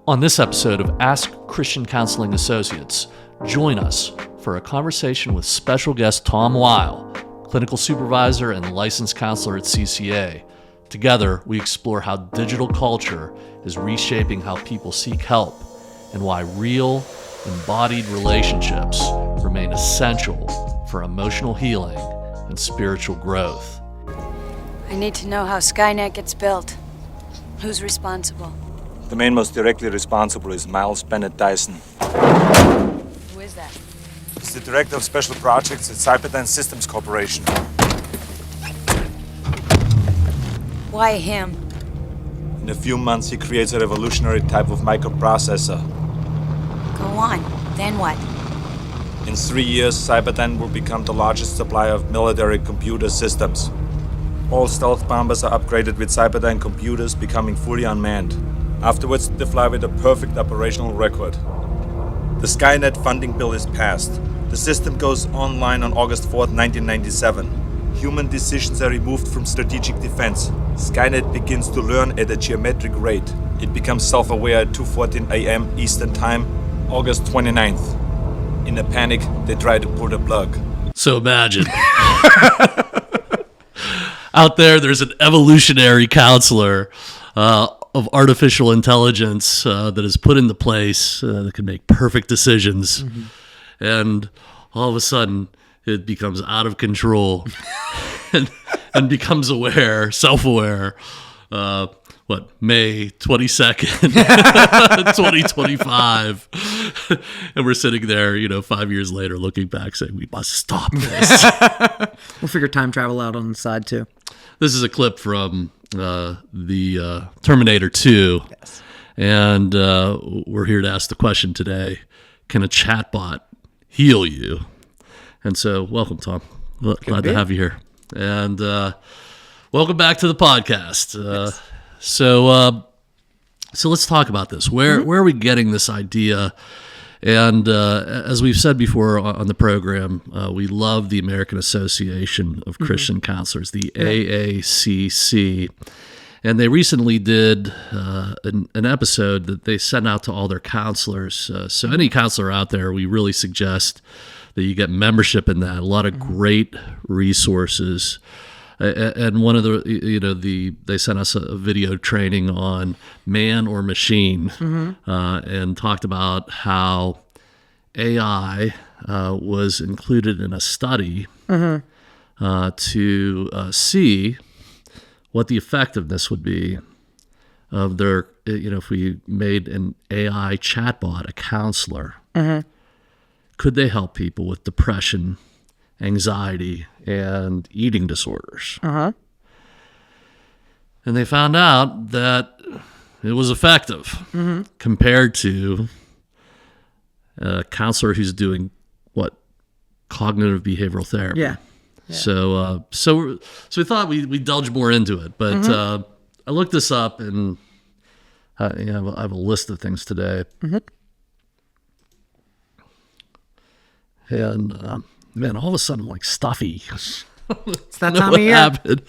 On this episode of Ask Christian Counseling Associates, join us for a conversation with special guest Tom Weil, clinical supervisor and licensed counselor at CCA. Together, we explore how digital culture is reshaping how people seek help and why real, embodied relationships remain essential for emotional healing and spiritual growth. I need to know how Skynet gets built. Who's responsible? The man most directly responsible is Miles Bennett Dyson. Who is that? He's the director of special projects at Cyberdance Systems Corporation. Why him? In a few months, he creates a revolutionary type of microprocessor. Go on. Then what? In 3 years, Cyberdance will become the largest supplier of military computer systems. All stealth bombers are upgraded with Cyberdance computers, becoming fully unmanned. Afterwards, they fly with a perfect operational record. The Skynet funding bill is passed. The system goes online on August 4th, 1997. Human decisions are removed from strategic defense. Skynet begins to learn at a geometric rate. It becomes self-aware at 2:14 a.m. Eastern Time, August 29th. In a panic, they try to pull the plug. So imagine. Out there's an evolutionary counselor of artificial intelligence that is put into place that can make perfect decisions. Mm-hmm. And all of a sudden, it becomes out of control and becomes aware, self-aware. May 22nd, 2025. And we're sitting there, 5 years later, looking back saying, we must stop this. We'll figure time travel out on the side, too. This is a clip from the Terminator 2. Yes. And we're here to ask the question today, can a chatbot heal you? And so, welcome, Tom. Glad to have you here. And welcome back to the podcast. Yes. So let's talk about this. Where are we getting this idea? And as we've said before on the program, we love the American Association of Christian Counselors, the AACC. And they recently did an episode that they sent out to all their counselors. So any counselor out there, we really suggest that you get membership in that. A lot of great resources. And one of they sent us a video training on man or machine, and talked about how AI was included in a study to see what the effectiveness would be of their, if we made an AI chatbot a counselor, could they help people with depression, anxiety, and eating disorders? And they found out that it was effective compared to a counselor who's doing cognitive behavioral therapy. Yeah. So we thought we'd delve more into it, but I looked this up, and I have a list of things today, and man, all of a sudden I'm like stuffy. It's that time of year. Happened.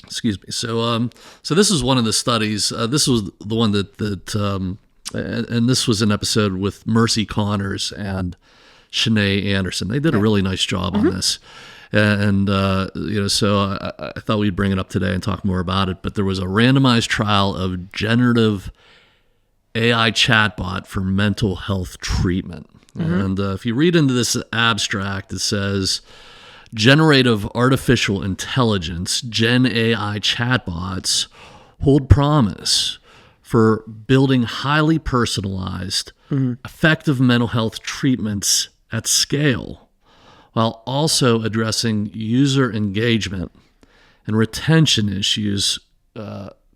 Excuse me. So this is one of the studies. This was the one that and this was an episode with Mercy Connors and Shanae Anderson. They did a really nice job on this. And so I thought we'd bring it up today and talk more about it. But there was a randomized trial of generative AI chatbot for mental health treatment. And if you read into this abstract, it says, generative artificial intelligence, Gen AI chatbots hold promise for building highly personalized, effective mental health treatments at scale, while also addressing user engagement and retention issues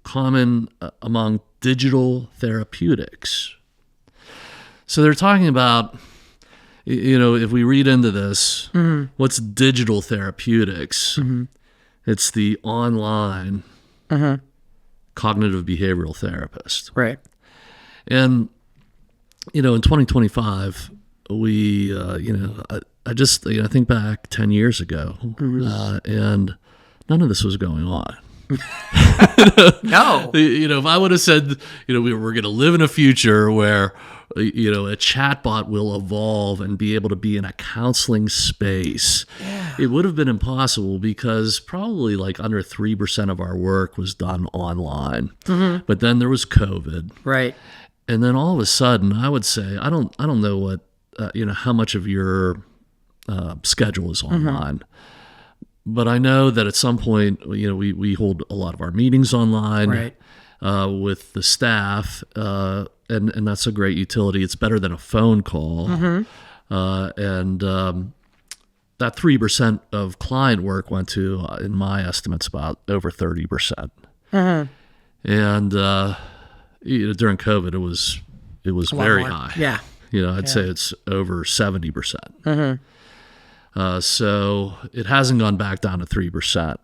common among digital therapeutics. So they're talking about, if we read into this, what's digital therapeutics? It's the online cognitive behavioral therapist. Right. And, in 2025, we, I think back 10 years ago, and none of this was going on. No. If I would have said, we're going to live in a future where, a chatbot will evolve and be able to be in a counseling space, it would have been impossible because probably like under 3% of our work was done online. But then there was COVID. Right. And then all of a sudden, I would say, I don't know what, how much of your schedule is online. But I know that at some point, we hold a lot of our meetings online Right. With the staff, and that's a great utility. It's better than a phone call. And that 3% of client work went to, in my estimates, about over 30%. And during COVID, it was very more. high. Yeah. I'd say it's over 70%. So it hasn't gone back down to 3%.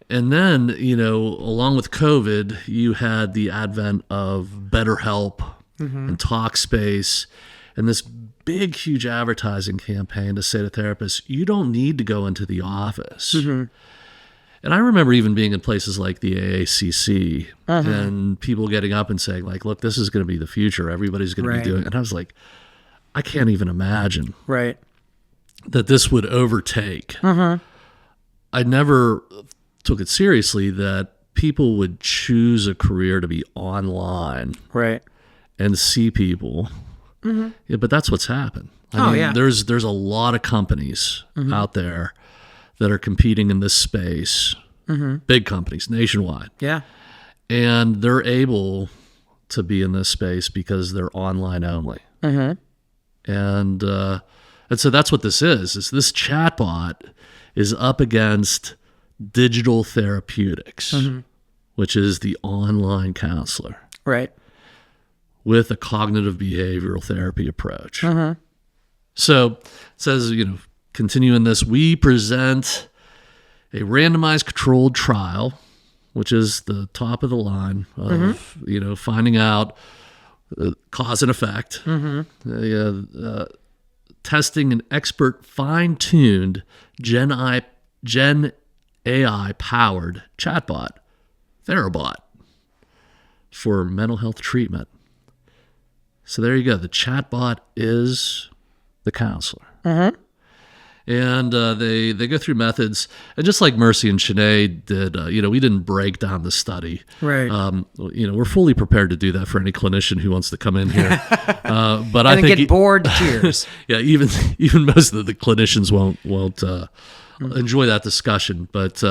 And then, along with COVID, you had the advent of BetterHelp and Talkspace and this big, huge advertising campaign to say to therapists, you don't need to go into the office. And I remember even being in places like the AACC and people getting up and saying, like, look, this is going to be the future. Everybody's going to be doing it. And I was like, I can't even imagine that this would overtake. I never took it seriously that people would choose a career to be online and see people. Yeah, but that's what's happened. I mean, there's a lot of companies out there that are competing in this space, big companies nationwide. Yeah. And they're able to be in this space because they're online only. And so that's what this is this chatbot is up against digital therapeutics, which is the online counselor. Right. With a cognitive behavioral therapy approach. So it says, continuing this, we present a randomized controlled trial, which is the top of the line of, finding out cause and effect, testing an expert fine-tuned Gen AI-powered chatbot, Therabot, for mental health treatment. So there you go. The chatbot is the counselor. And they go through methods. And just like Mercy and Shanae did, we didn't break down the study. Right. We're fully prepared to do that for any clinician who wants to come in here. But I think get bored to tears. Yeah, even most of the clinicians won't enjoy that discussion. But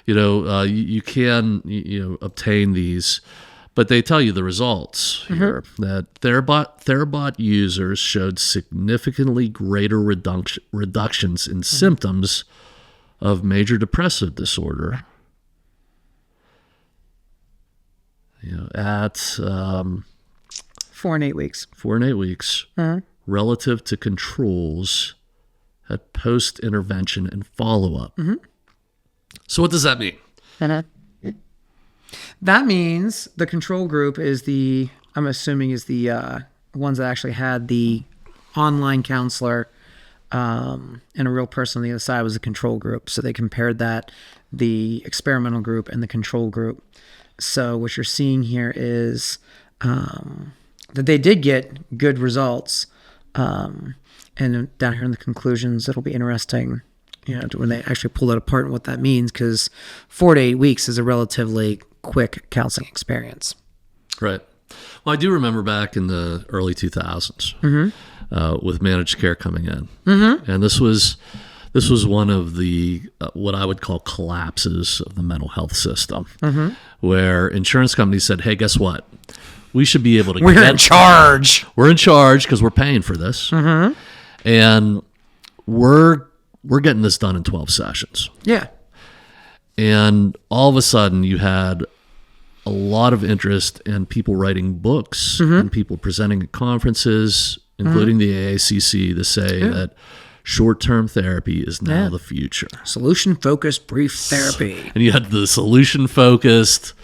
you can obtain these. But they tell you the results here, that Therabot users showed significantly greater reductions in symptoms of major depressive disorder at 4 and 8 weeks. 4 and 8 weeks relative to controls at post-intervention and follow-up. So what does that mean? That means the control group is I'm assuming is the ones that actually had the online counselor and a real person on the other side was the control group. So they compared the experimental group and the control group. So what you're seeing here is that they did get good results. And down here in the conclusions, it'll be interesting, when they actually pull that apart and what that means, because 4 to 8 weeks is a relatively quick counseling experience. Right. Well, I do remember back in the early 2000s with managed care coming in, and this was one of the what I would call collapses of the mental health system, where insurance companies said, "Hey, guess what? We should be able to We're in charge. We're in charge because we're paying for this, and we're getting this done in 12 sessions." Yeah. And all of a sudden, you had a lot of interest in people writing books and people presenting at conferences, including the AACC, to say that short-term therapy is now the future. Solution-focused brief therapy. And you had the solution-focused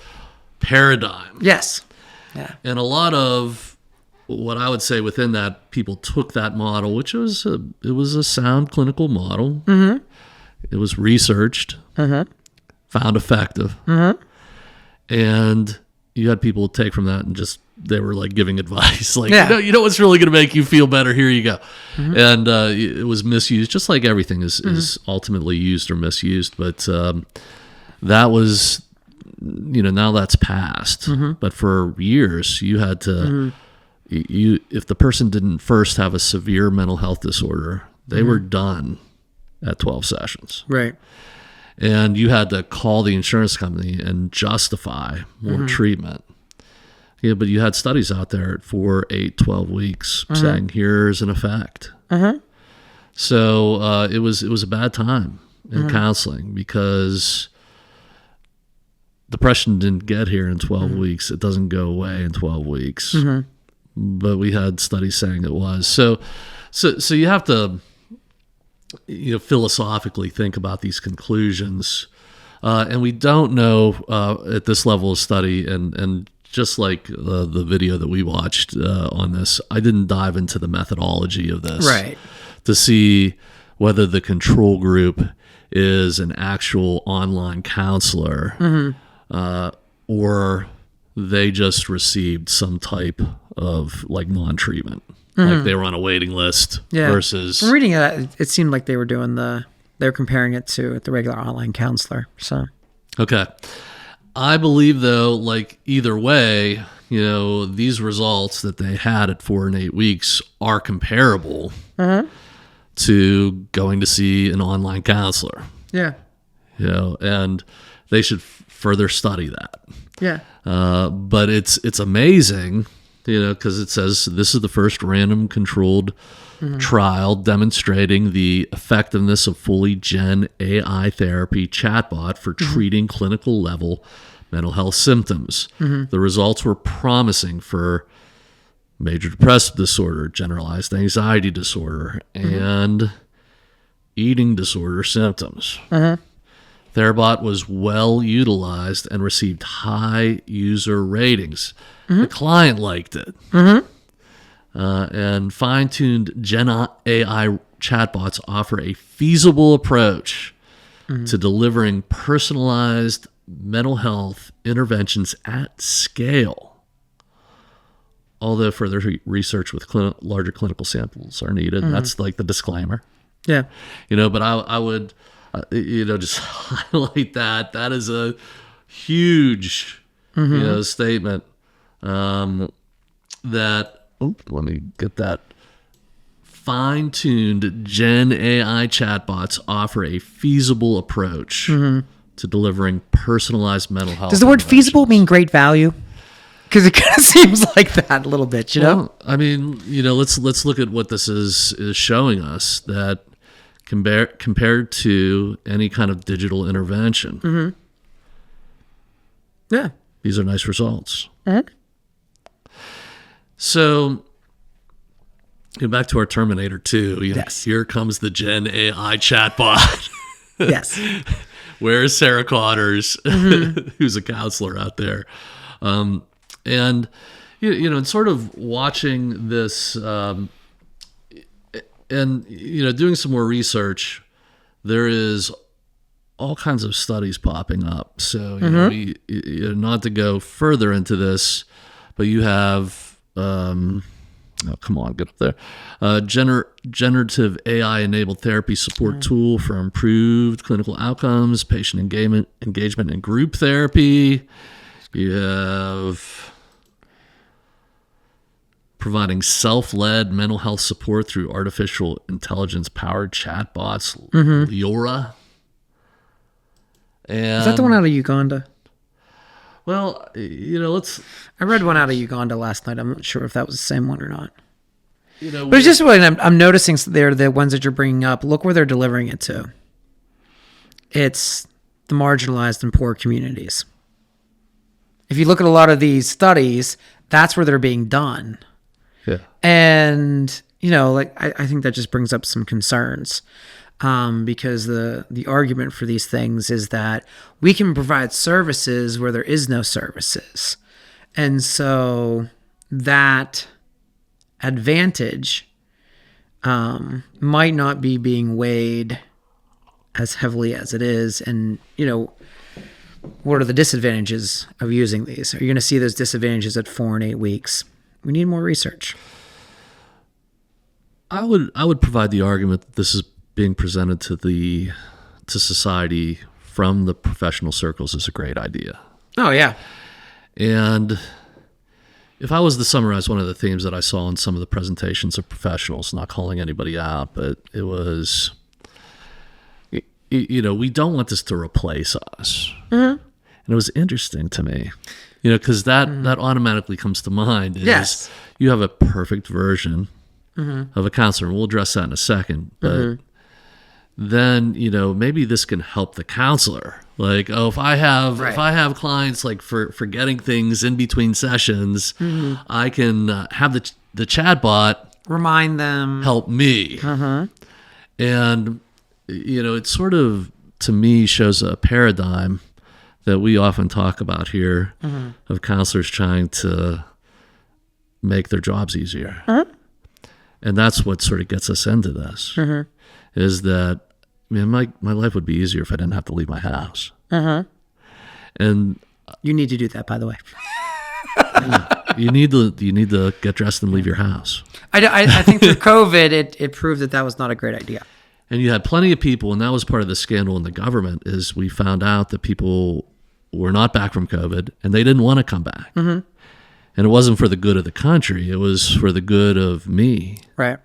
paradigm. Yes. Yeah. And a lot of what I would say within that, people took that model, which was a sound clinical model. It was researched. found effective. And you had people take from that and just, they were like giving advice. Like, you know what's really going to make you feel better? Here you go. And it was misused, just like everything is ultimately used or misused. But that was, now that's past. But for years, you had to, if the person didn't first have a severe mental health disorder, they were done at 12 sessions. Right. And you had to call the insurance company and justify more treatment. Yeah, but you had studies out there at 4, 8, 12 weeks saying here's an effect. So it was a bad time in counseling because depression didn't get here in 12 weeks. It doesn't go away in 12 weeks. But we had studies saying it was. So you have to philosophically think about these conclusions. And we don't know at this level of study, and just like the video that we watched on this, I didn't dive into the methodology of this to see whether the control group is an actual online counselor or they just received some type of like non-treatment. Like they were on a waiting list versus... From reading it seemed like they were comparing it to the regular online counselor. So, okay. I believe though, like either way, these results that they had at 4 and 8 weeks are comparable to going to see an online counselor. Yeah. And they should further study that. Yeah. But it's amazing, because it says this is the first random controlled trial demonstrating the effectiveness of fully Gen AI therapy chatbot for treating clinical level mental health symptoms. The results were promising for major depressive disorder, generalized anxiety disorder, and eating disorder symptoms. Therabot was well utilized and received high user ratings. The client liked it. And fine-tuned Gen AI chatbots offer a feasible approach to delivering personalized mental health interventions at scale. Although further research with larger clinical samples are needed. That's like the disclaimer. Yeah. But I would, just highlight that. That is a huge, statement. That, let me get that. Fine-tuned Gen AI chatbots offer a feasible approach to delivering personalized mental health. Does the word feasible mean great value? Because it kind of seems like that a little bit, Well, I mean, let's look at what this is showing us, that compared to any kind of digital intervention. Yeah. These are nice results. So, back to our Terminator 2. Yes. Here comes the Gen AI chatbot. Yes. Where's Sarah Connors, who's a counselor out there? And, and sort of watching this and, doing some more research, there is all kinds of studies popping up. So, not to go further into this, but you have... come on, get up there. Generative AI-enabled therapy support tool for improved clinical outcomes, patient engagement in group therapy. You have providing self-led mental health support through artificial intelligence-powered chatbots, Leora. And, Is that the one out of Uganda? Well, I read one out of Uganda last night. I'm not sure if that was the same one or not. But it's just what I'm noticing. They're the ones that you're bringing up. Look where they're delivering it to. It's the marginalized and poor communities. If you look at a lot of these studies, that's where they're being done. Yeah. And, I think that just brings up some concerns. Because the argument for these things is that we can provide services where there is no services. And so that advantage might not be being weighed as heavily as it is. And, what are the disadvantages of using these? Are you going to see those disadvantages at 4 and 8 weeks? We need more research. I would provide the argument that this is being presented to society from the professional circles is a great idea. Oh, yeah. And if I was to summarize one of the themes that I saw in some of the presentations of professionals, not calling anybody out, but it was, we don't want this to replace us. And it was interesting to me, because that automatically comes to mind is Yes. you have a perfect version of a counselor, and we'll address that in a second. But then, maybe this can help the counselor. Like, if I have clients like forgetting things in between sessions, I can have the chatbot Remind them. help me. And, it sort of, to me, shows a paradigm that we often talk about here of counselors trying to make their jobs easier. And that's what sort of gets us into this, is that, my life would be easier if I didn't have to leave my house. And You need to do that, by the way. you need to get dressed and leave your house. I think through COVID, it proved that was not a great idea. And you had plenty of people, and that was part of the scandal in the government, is we found out that people were not back from COVID, and they didn't want to come back. And it wasn't for the good of the country. It was for the good of me. Right.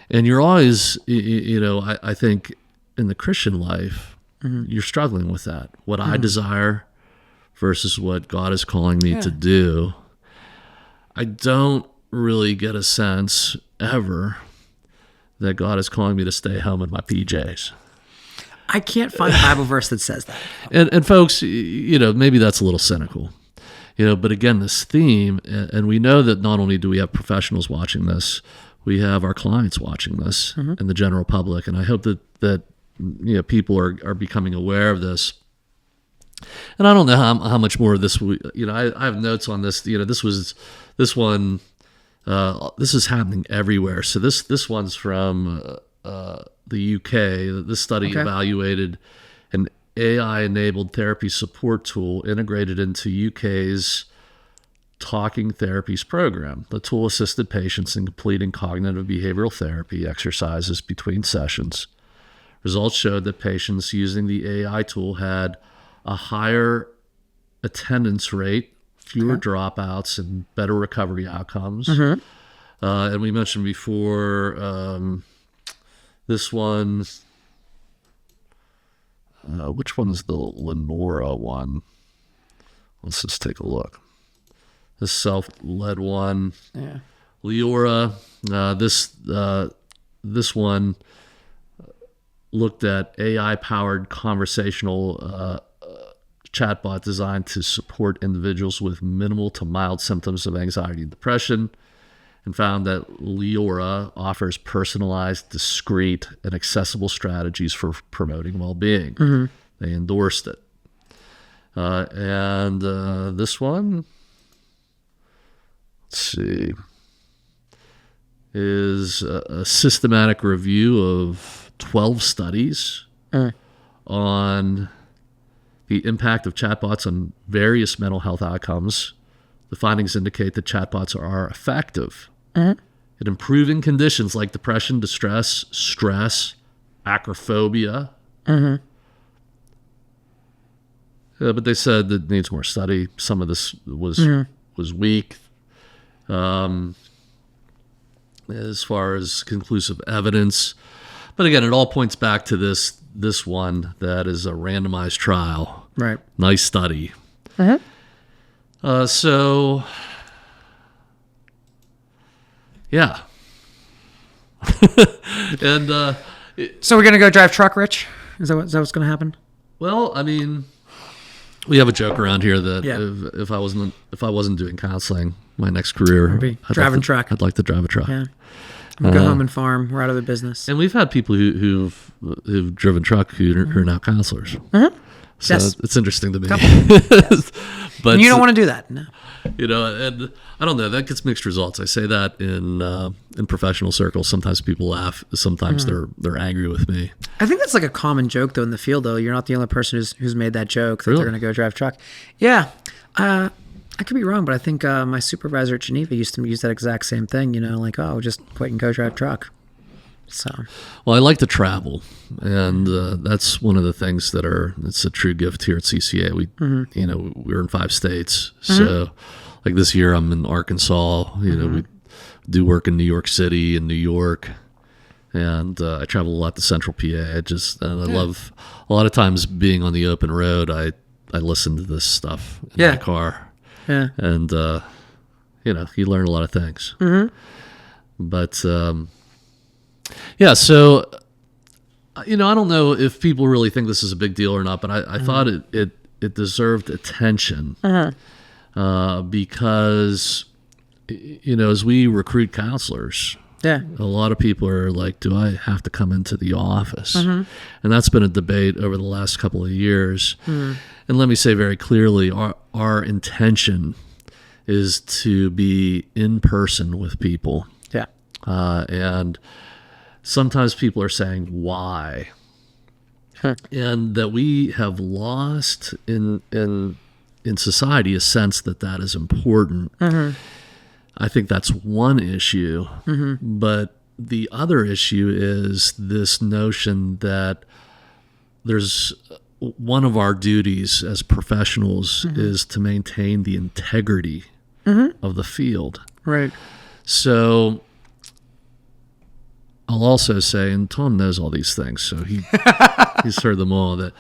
And you're always, I think in the Christian life, you're struggling with that. What I desire versus what God is calling me to do. I don't really get a sense ever that God is calling me to stay home in my PJs. I can't find a Bible verse that says that. And folks, maybe that's a little cynical. But again, this theme, and we know that not only do we have professionals watching this, we have our clients watching this and the general public. And I hope that people are becoming aware of this. And I don't know how much more of this, I have notes on this. This is happening everywhere. So this one's from the UK. This study evaluated an AI-enabled therapy support tool integrated into UK's Talking Therapies program. The tool assisted patients in completing cognitive behavioral therapy exercises between sessions. Results showed that patients using the AI tool had a higher attendance rate, fewer dropouts, and better recovery outcomes. And we mentioned before this one. Which one is the Lenora one? Let's just take a look. The self-led one. Yeah. Leora. This one looked at AI-powered conversational chatbot designed to support individuals with minimal to mild symptoms of anxiety and depression, and found that Leora offers personalized, discreet, and accessible strategies for promoting well-being. They endorsed it. And this one, let's see, is a systematic review of 12 studies on the impact of chatbots on various mental health outcomes. The findings indicate that chatbots are effective at improving conditions like depression, distress, stress, acrophobia. But they said that it needs more study. Some of this was weak as far as conclusive evidence. But again, it all points back to this one that is a randomized trial. Right. Nice study. So, yeah. And So we're going to go drive truck, Rich? Is that what's going to happen? well, I mean, we have a joke around here that Yeah. if I wasn't doing counseling, my next career, be I'd driving like to, truck. I'd like to drive a truck. Yeah. We'll go home and farm. We're out of the business. And we've had people who've driven truck who are now counselors. So Yes. it's interesting to me. Yes. But And you don't want to do that. No. And I don't know, that gets mixed results. I say that in professional circles. Sometimes people laugh. Sometimes they're angry with me. I think that's like a common joke though in the field. Though you're not the only person who's made that joke that Really? they're going to go drive truck. Yeah, I could be wrong, but I think my supervisor at Geneva used to use that exact same thing. Like, oh, just quit and go drive truck. So, Well, I like to travel, and that's one of the things it's a true gift here at CCA. We're in 5 states, so like this year I'm in Arkansas. We do work in New York City and New York, and I travel a lot to Central PA. I love a lot of times being on the open road. I listen to this stuff in my car, and you learn a lot of things. But so, I don't know if people really think this is a big deal or not, but I thought it deserved attention because, as we recruit counselors, a lot of people are like, do I have to come into the office? And that's been a debate over the last couple of years. And let me say very clearly, our intention is to be in person with people. yeah. And sometimes people are saying, why? And that we have lost in society a sense that is important. I think that's one issue. But the other issue is this notion that there's one of our duties as professionals is to maintain the integrity of the field. Right. So I'll also say, and Tom knows all these things, so he's heard them all, that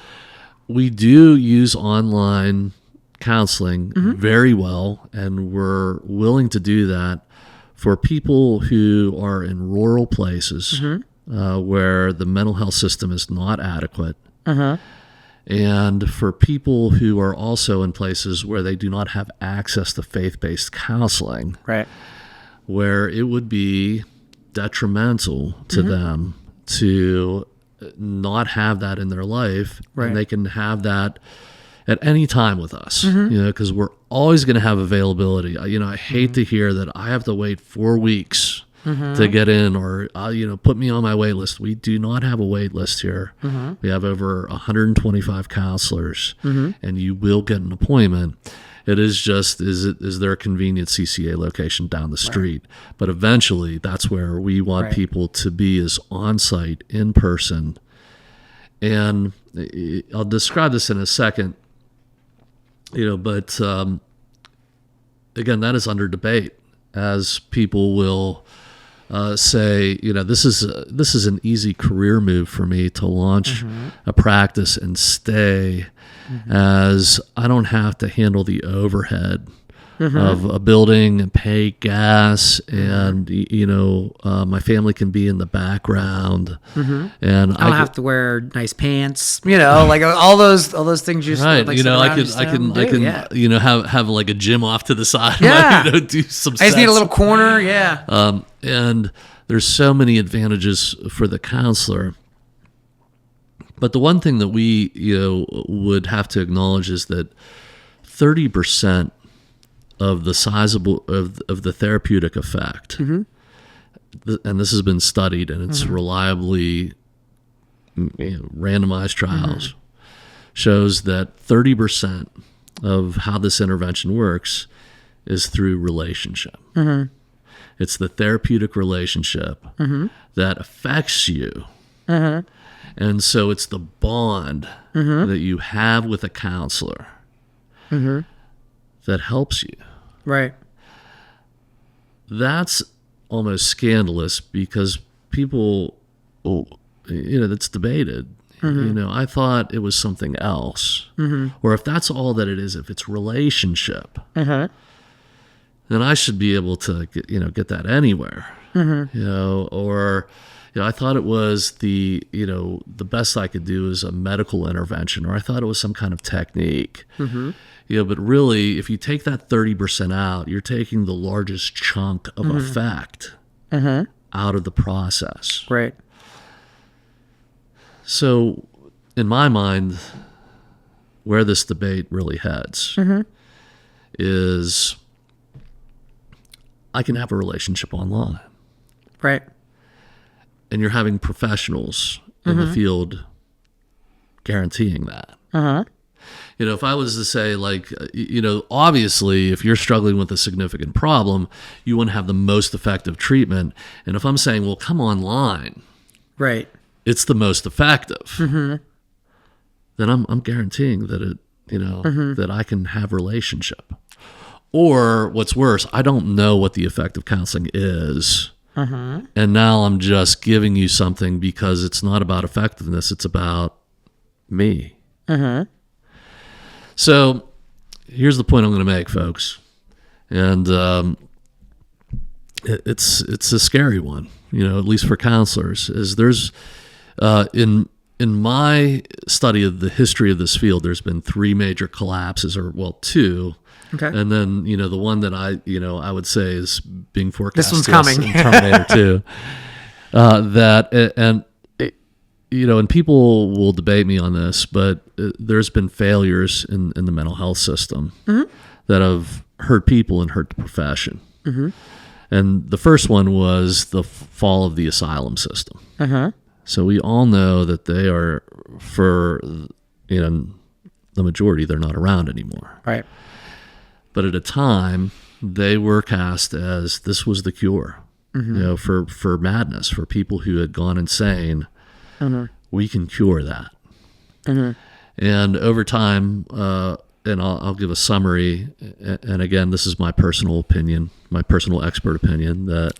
we do use online counseling very well, and we're willing to do that for people who are in rural places where the mental health system is not adequate, and for people who are also in places where they do not have access to faith-based counseling, Right. where it would be detrimental to them to not have that in their life, and they can have that at any time with us, because we're always going to have availability. I hate to hear that I have to wait 4 weeks to get in, or put me on my wait list. We do not have a wait list here. We have over 125 counselors, and you will get an appointment. It is just, is there a convenient CCA location down the street? But eventually, that's where we want people to be, is on-site, in person. And I'll describe this in a second, but again, that is under debate, as people will say, this is an easy career move for me to launch a practice and stay, as I don't have to handle the overhead of a building and pay gas, and my family can be in the background, and I don't have to wear nice pants, like all those things you right. like, I can have like a gym off to the side. Yeah. Do some. I just need a sets. little corner. Yeah. And there's so many advantages for the counselor. But the one thing that we would have to acknowledge is that 30% of the sizable of the therapeutic effect, and this has been studied, and it's reliably randomized trials, shows that 30% of how this intervention works is through relationship. It's the therapeutic relationship that affects you. And so it's the bond that you have with a counselor that helps you. Right. That's almost scandalous, because people, that's debated. I thought it was something else. Or if that's all that it is, if it's relationship, then I should be able to get that anywhere. Or I thought it was the best I could do is a medical intervention, or I thought it was some kind of technique. But really, if you take that 30% out, you're taking the largest chunk of effect out of the process. Right. So, in my mind, where this debate really heads is, I can have a relationship online. Right. And you're having professionals in the field guaranteeing that. If I was to say, like, obviously, if you're struggling with a significant problem, you want to have the most effective treatment. And if I'm saying, well, come online, Right. it's the most effective, then I'm guaranteeing that that I can have a relationship. Or what's worse, I don't know what the effective counseling is. And now I'm just giving you something because it's not about effectiveness, it's about me. So here's the point I'm going to make, folks. And it's a scary one, at least for counselors, is there's in my study of the history of this field, there's been 3 major collapses, or 2. Okay. And then, the one that I would say is being forecast. This one's coming. In Terminator 2. And people will debate me on this, but there's been failures in the mental health system that have hurt people and hurt the profession. And the first one was the fall of the asylum system. So we all know that they are, for the majority, they're not around anymore. Right. But at a time, they were cast as this was the cure, for madness, for people who had gone insane. We can cure that. And over time, and I'll give a summary, and again, this is my personal opinion, my personal expert opinion, that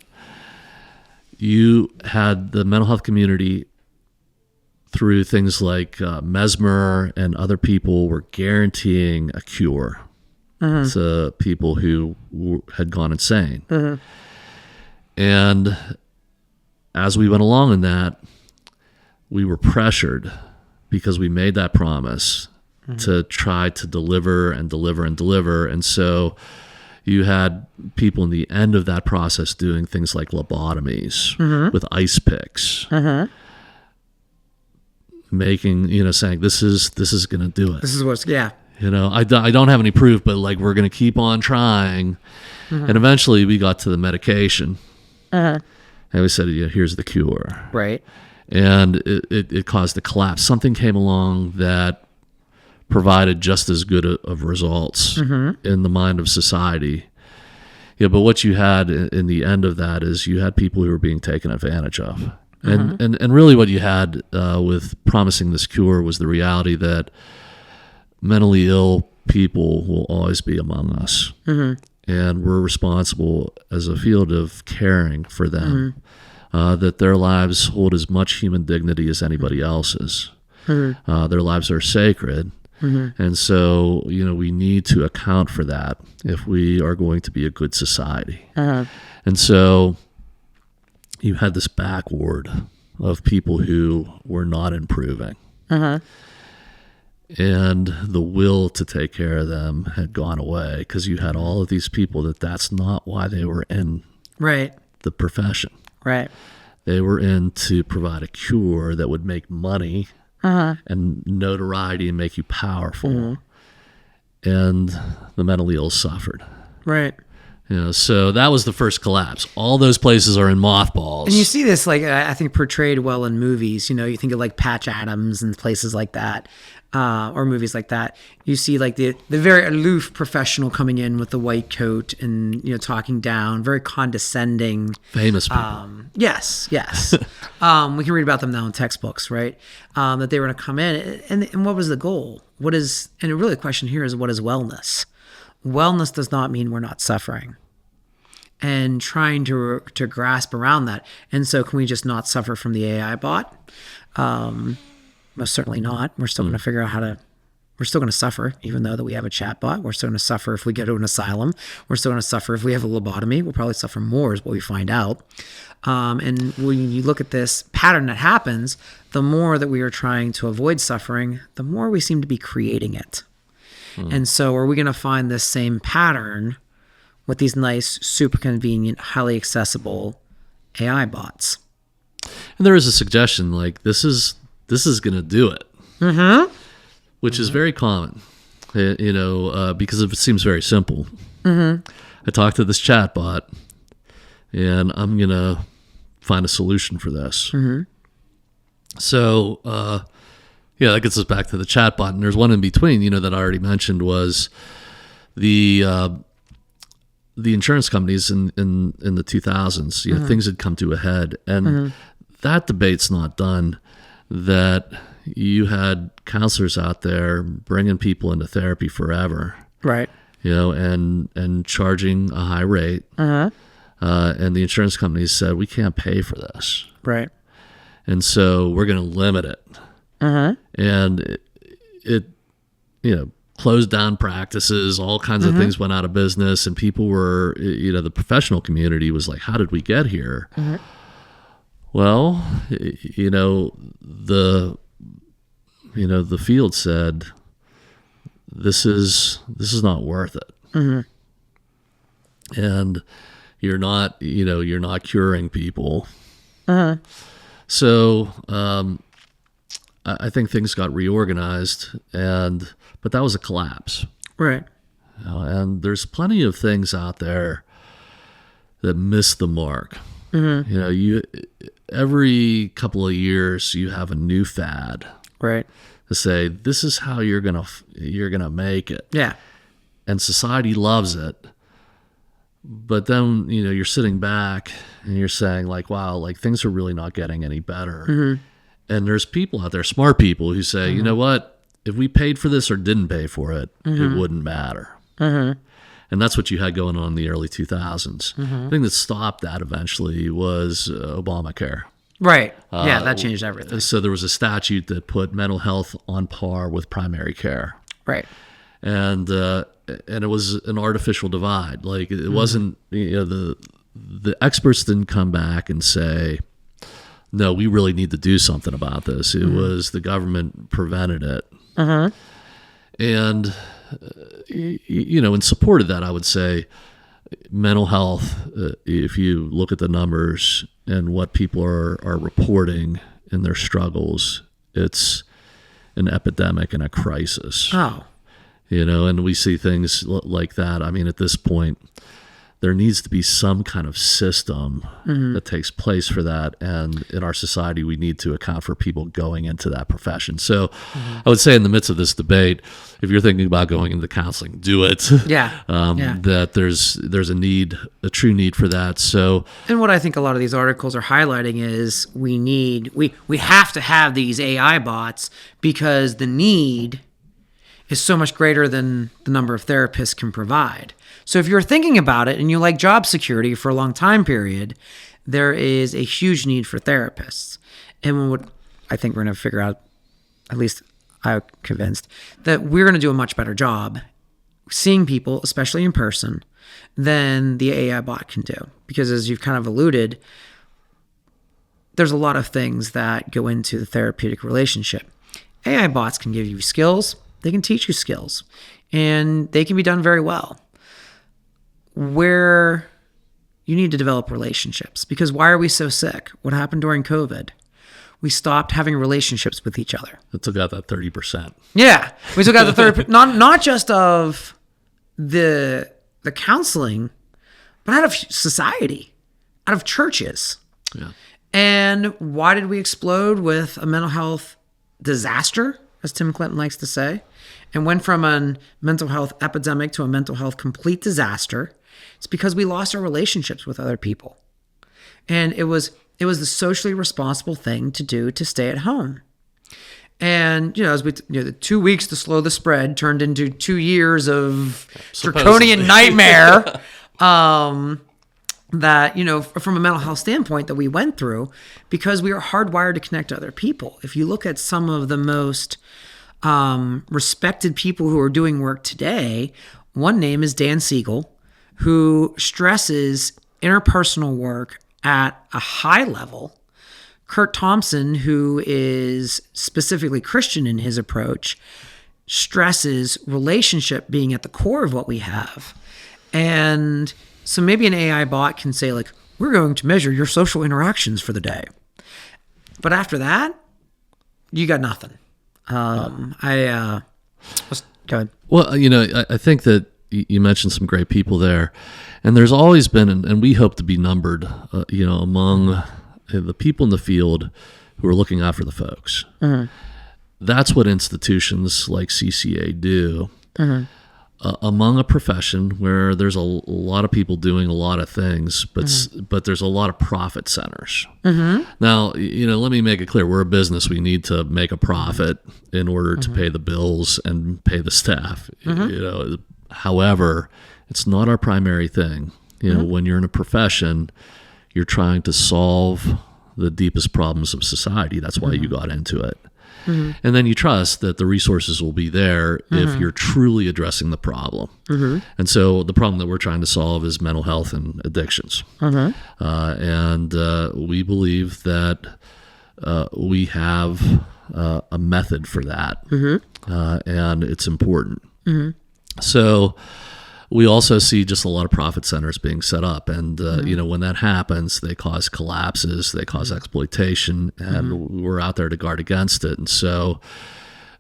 you had the mental health community through things like Mesmer and other people were guaranteeing a cure to people who had gone insane. And as we went along in that, we were pressured because we made that promise to try to deliver and deliver and deliver. And so you had people in the end of that process doing things like lobotomies with ice picks, making, saying, this is going to do it. This is what's, yeah. I don't have any proof, but like, we're going to keep on trying. And eventually we got to the medication and we said, here's the cure. Right. And it caused a collapse. Something came along that provided just as good of results in the mind of society. But what you had in the end of that is you had people who were being taken advantage of. And really what you had with promising this cure was the reality that mentally ill people will always be among us. And we're responsible as a field of caring for them. That their lives hold as much human dignity as anybody else's. Their lives are sacred. And so, we need to account for that if we are going to be a good society. And so you had this backward of people who were not improving. And the will to take care of them had gone away because you had all of these people that's not why they were in the profession. Right. They were in to provide a cure that would make money and notoriety and make you powerful. And the mentally ill suffered. Right. So that was the first collapse. All those places are in mothballs. And you see this, like, I think portrayed well in movies. You think of like Patch Adams and places like that. Or movies like that. You see like the very aloof professional coming in with the white coat and, talking down, very condescending. Famous people. Yes. We can read about them now in textbooks, right? That they were going to come in. And what was the goal? And really the question here is, what is wellness? Wellness does not mean we're not suffering. And trying to grasp around that. And so can we just not suffer from the AI bot? Most certainly not. We're still going to figure out we're still going to suffer, even though that we have a chatbot. We're still going to suffer if we go to an asylum. We're still going to suffer if we have a lobotomy. We'll probably suffer more is what we find out. And when you look at this pattern that happens, the more that we are trying to avoid suffering, the more we seem to be creating it. And so are we going to find this same pattern with these nice, super convenient, highly accessible AI bots? And there is a suggestion like this is going to do it, which is very common, because it seems very simple. I talked to this chatbot, and I'm going to find a solution for this. So, that gets us back to the chatbot. And there's one in between, that I already mentioned was the insurance companies in the 2000s. Things had come to a head, and that debate's not done. That you had counselors out there bringing people into therapy forever, Right. And charging a high rate. And the insurance companies said, we can't pay for this. Right. And so we're going to limit it. And it closed down practices, all kinds of things went out of business, and people were, the professional community was like, how did we get here? Well, the field said, this is not worth it. And you're not curing people. So, I think things got reorganized, but that was a collapse. Right. And there's plenty of things out there that miss the mark. You every couple of years you have a new fad. Right. To say this is how you're gonna make it. Yeah. And society loves it. But then you're sitting back and you're saying like, wow, like things are really not getting any better. And there's people out there, smart people, who say, you know what? If we paid for this or didn't pay for it, it wouldn't matter. And that's what you had going on in the early 2000s. The thing that stopped that eventually was Obamacare. Right. Yeah, that changed everything. So there was a statute that put mental health on par with primary care. Right. And it was an artificial divide. Like it wasn't, the experts didn't come back and say, no, we really need to do something about this. It was the government prevented it. And, in support of that, I would say mental health, if you look at the numbers and what people are reporting in their struggles, it's an epidemic and a crisis. Oh. And we see things like that. I mean, at this point, there needs to be some kind of system that takes place for that. And in our society, we need to account for people going into that profession. So I would say in the midst of this debate, if you're thinking about going into counseling, do it. Yeah. That there's a true need for that. So, and what I think a lot of these articles are highlighting is we have to have these AI bots because the need is so much greater than the number of therapists can provide. So if you're thinking about it and you like job security for a long time period, there is a huge need for therapists. And what I think we're going to figure out, at least I'm convinced, that we're going to do a much better job seeing people, especially in person, than the AI bot can do. Because as you've kind of alluded, there's a lot of things that go into the therapeutic relationship. AI bots can give you skills. They can teach you skills, and they can be done very well. Where you need to develop relationships, because why are we so sick? What happened during COVID? We stopped having relationships with each other. it took out that 30%. Yeah, we took out the third, not just of the counseling, but out of society, out of churches. Yeah. And why did we explode with a mental health disaster, as Tim Clinton likes to say, and went from a mental health epidemic to a mental health complete disaster? It's because we lost our relationships with other people. And it was the socially responsible thing to do to stay at home. And, as the 2 weeks to slow the spread turned into 2 years of draconian nightmare that, from a mental health standpoint that we went through, because we are hardwired to connect to other people. If you look at some of the most respected people who are doing work today, one name is Dan Siegel, who stresses interpersonal work at a high level. Kurt Thompson, who is specifically Christian in his approach, stresses relationship being at the core of what we have. And so maybe an AI bot can say, like, we're going to measure your social interactions for the day. But after that, you got nothing. Go ahead. Well, I think that you mentioned some great people there, and there's always been, and we hope to be numbered, among the people in the field who are looking after the folks. That's what institutions like CCA do. Among a profession where there's a lot of people doing a lot of things, but there's a lot of profit centers. Now, let me make it clear: we're a business. We need to make a profit in order to pay the bills and pay the staff. However, it's not our primary thing. When you're in a profession, you're trying to solve the deepest problems of society. That's why you got into it. And then you trust that the resources will be there if you're truly addressing the problem. And so the problem that we're trying to solve is mental health and addictions. And we believe that we have a method for that, and it's important. So we also see just a lot of profit centers being set up. And, when that happens, they cause collapses, they cause exploitation, and we're out there to guard against it. And so,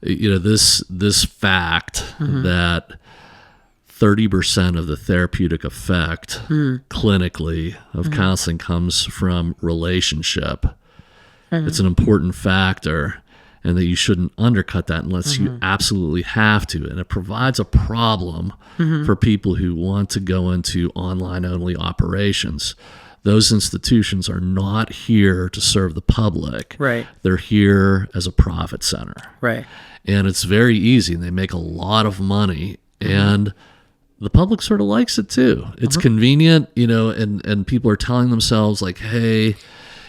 this fact that 30% of the therapeutic effect clinically of counseling comes from relationship, it's an important factor. And that you shouldn't undercut that unless you absolutely have to. And it provides a problem for people who want to go into online-only operations. Those institutions are not here to serve the public. Right. They're here as a profit center. Right. And it's very easy, and they make a lot of money. And the public sort of likes it too. It's convenient, and people are telling themselves like, hey,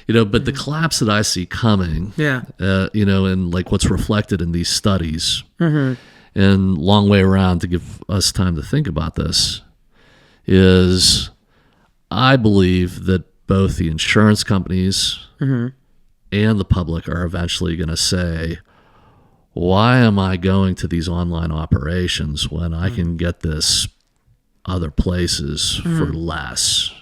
but the collapse that I see coming, and like what's reflected in these studies, and long way around to give us time to think about this, is I believe that both the insurance companies and the public are eventually going to say, why am I going to these online operations when I can get this other places for less?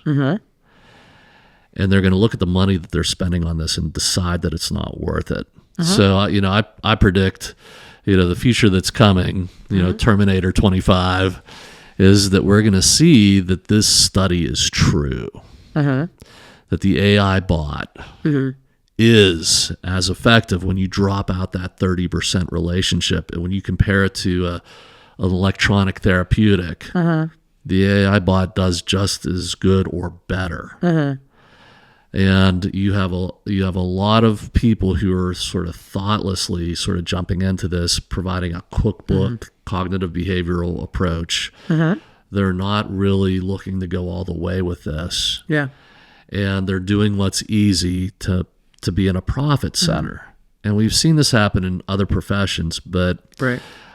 And they're going to look at the money that they're spending on this and decide that it's not worth it. So, I predict, the future that's coming, Terminator 25, is that we're going to see that this study is true, that the AI bot is as effective when you drop out that 30% relationship. And when you compare it to an electronic therapeutic, the AI bot does just as good or better. And you have a lot of people who are sort of thoughtlessly sort of jumping into this, providing a cookbook cognitive behavioral approach. They're not really looking to go all the way with this. And they're doing what's easy to be in a profit center. And we've seen this happen in other professions, but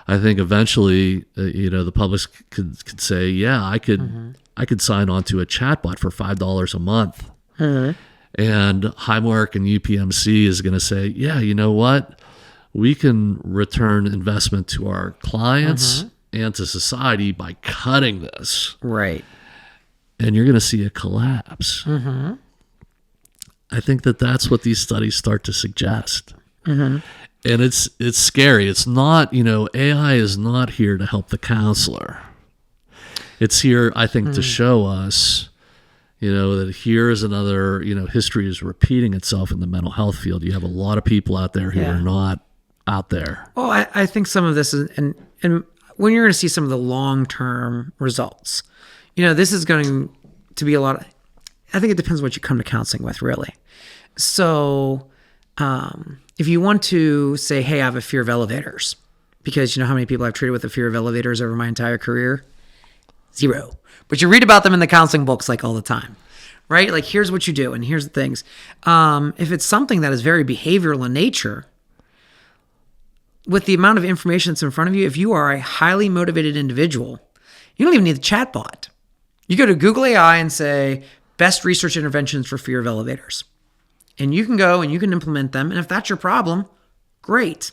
I think eventually, the public could say, yeah, I could sign on to a chatbot for $5 a month. And Highmark and UPMC is going to say, yeah, you know what? We can return investment to our clients and to society by cutting this. Right. And you're going to see a collapse. I think that's what these studies start to suggest. And it's scary. It's not, AI is not here to help the counselor. It's here, I think, to show us that here is another, history is repeating itself in the mental health field. You have a lot of people out there who are not out there. Well, I think some of this is, and when you're going to see some of the long-term results, this is going to be a lot of, I think it depends what you come to counseling with, really. So if you want to say, hey, I have a fear of elevators, because you know how many people I've treated with a fear of elevators over my entire career? 0. But you read about them in the counseling books like all the time, right? Like, here's what you do, and here's the things. If it's something that is very behavioral in nature, with the amount of information that's in front of you, if you are a highly motivated individual, you don't even need the chatbot. You go to Google AI and say, best research interventions for fear of elevators. And you can go and you can implement them. And if that's your problem, great.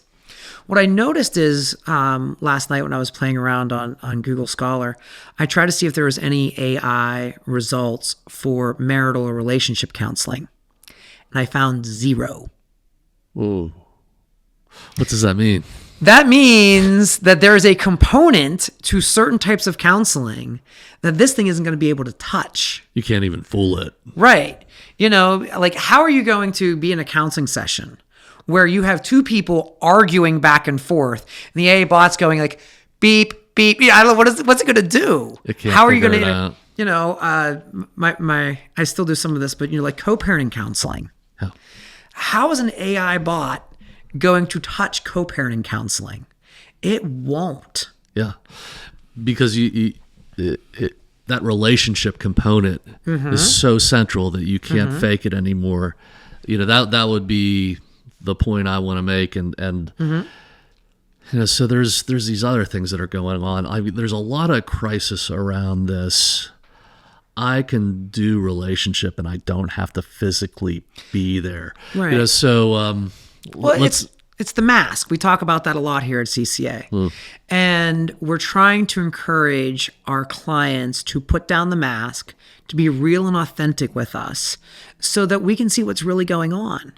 What I noticed is last night when I was playing around on Google Scholar, I tried to see if there was any AI results for marital or relationship counseling. And I found 0. Whoa. What does that mean? That means that there is a component to certain types of counseling that this thing isn't going to be able to touch. You can't even fool it. Right. Like how are you going to be in a counseling session where you have two people arguing back and forth and the AI bot's going like beep, beep. I don't know, what's it going to do? It can't How are you figure going it out. I still do some of this, but like co-parenting counseling. Yeah. How is an AI bot going to touch co-parenting counseling? It won't. Yeah. Because that relationship component is so central that you can't fake it anymore. That would be the point I want to make. And so there's these other things that are going on. There's a lot of crisis around this. I can do relationship and I don't have to physically be there. Right. It's the mask. We talk about that a lot here at CCA. And we're trying to encourage our clients to put down the mask, to be real and authentic with us so that we can see what's really going on.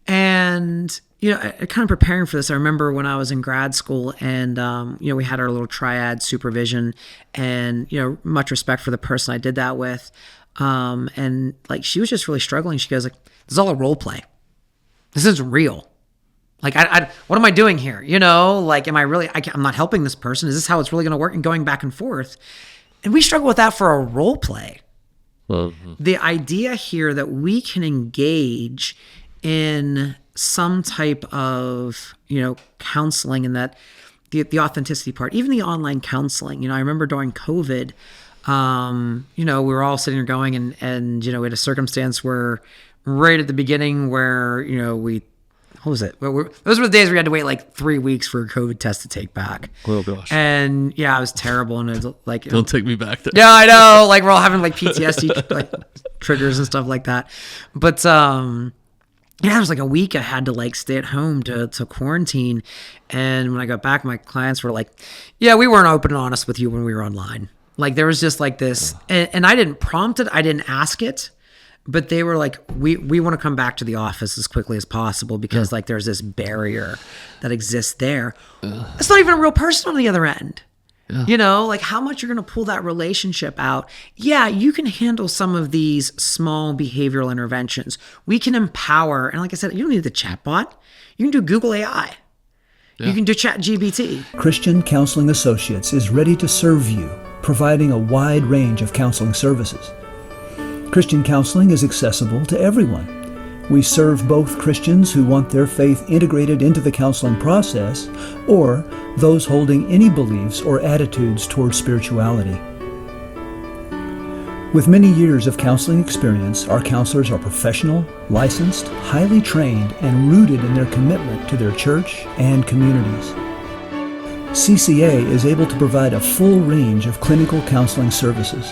And, kind of preparing for this, I remember when I was in grad school and, we had our little triad supervision and, much respect for the person I did that with. And like, she was just really struggling. She goes like, this is all a role play. This isn't real. Like, what am I doing here? Like, am I really, I'm not helping this person. Is this how it's really going to work? And going back and forth. And we struggle with that for a role play. The idea here that we can engage in some type of, counseling and that the authenticity part, even the online counseling, I remember during COVID, we were all sitting there going and we had a circumstance where right at the beginning where, what was it? Those were the days where we had to wait like 3 weeks for a COVID test to take back. Oh gosh. And yeah, it was terrible. And it was like, don't take me back there. Yeah, I know. Like we're all having like PTSD like triggers and stuff like that. But, it was like a week I had to like stay at home to quarantine. And when I got back, my clients were like, yeah, we weren't open and honest with you when we were online. Like there was just like this, and I didn't prompt it. I didn't ask it, but they were like, we want to come back to the office as quickly as possible because like there's this barrier that exists there. It's not even a real person on the other end. Like how much you're going to pull that relationship out. Yeah, you can handle some of these small behavioral interventions. We can empower. And like I said, you don't need the chatbot. You can do Google AI. You can do ChatGPT. Christian Counseling Associates is ready to serve you, providing a wide range of counseling services. Christian counseling is accessible to everyone. We serve both Christians who want their faith integrated into the counseling process or those holding any beliefs or attitudes towards spirituality. With many years of counseling experience, our counselors are professional, licensed, highly trained, and rooted in their commitment to their church and communities. CCA is able to provide a full range of clinical counseling services.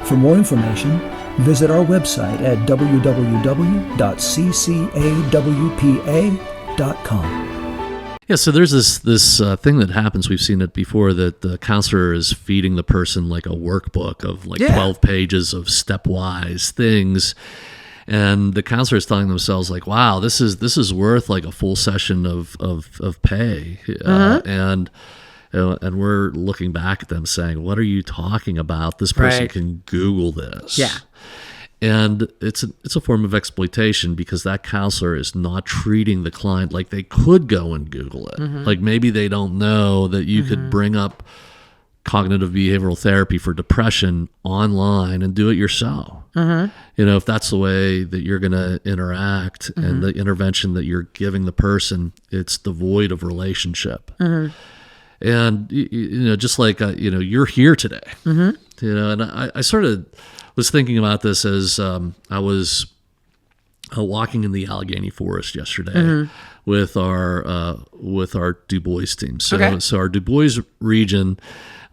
For more information, visit our website at www.ccawpa.com. Yeah, so there's this thing that happens. We've seen it before that the counselor is feeding the person like a workbook of like 12 pages of stepwise things, and the counselor is telling themselves like, "Wow, this is worth like a full session of pay," and we're looking back at them saying, "What are you talking about? This person can Google this." Yeah. And it's a form of exploitation because that counselor is not treating the client like they could go and Google it. Like maybe they don't know that you could bring up cognitive behavioral therapy for depression online and do it yourself. If that's the way that you're going to interact and the intervention that you're giving the person, it's devoid of relationship. And, just like, you're here today, and I sort of was thinking about this as I was walking in the Allegheny Forest yesterday with our Du Bois team. So our Du Bois region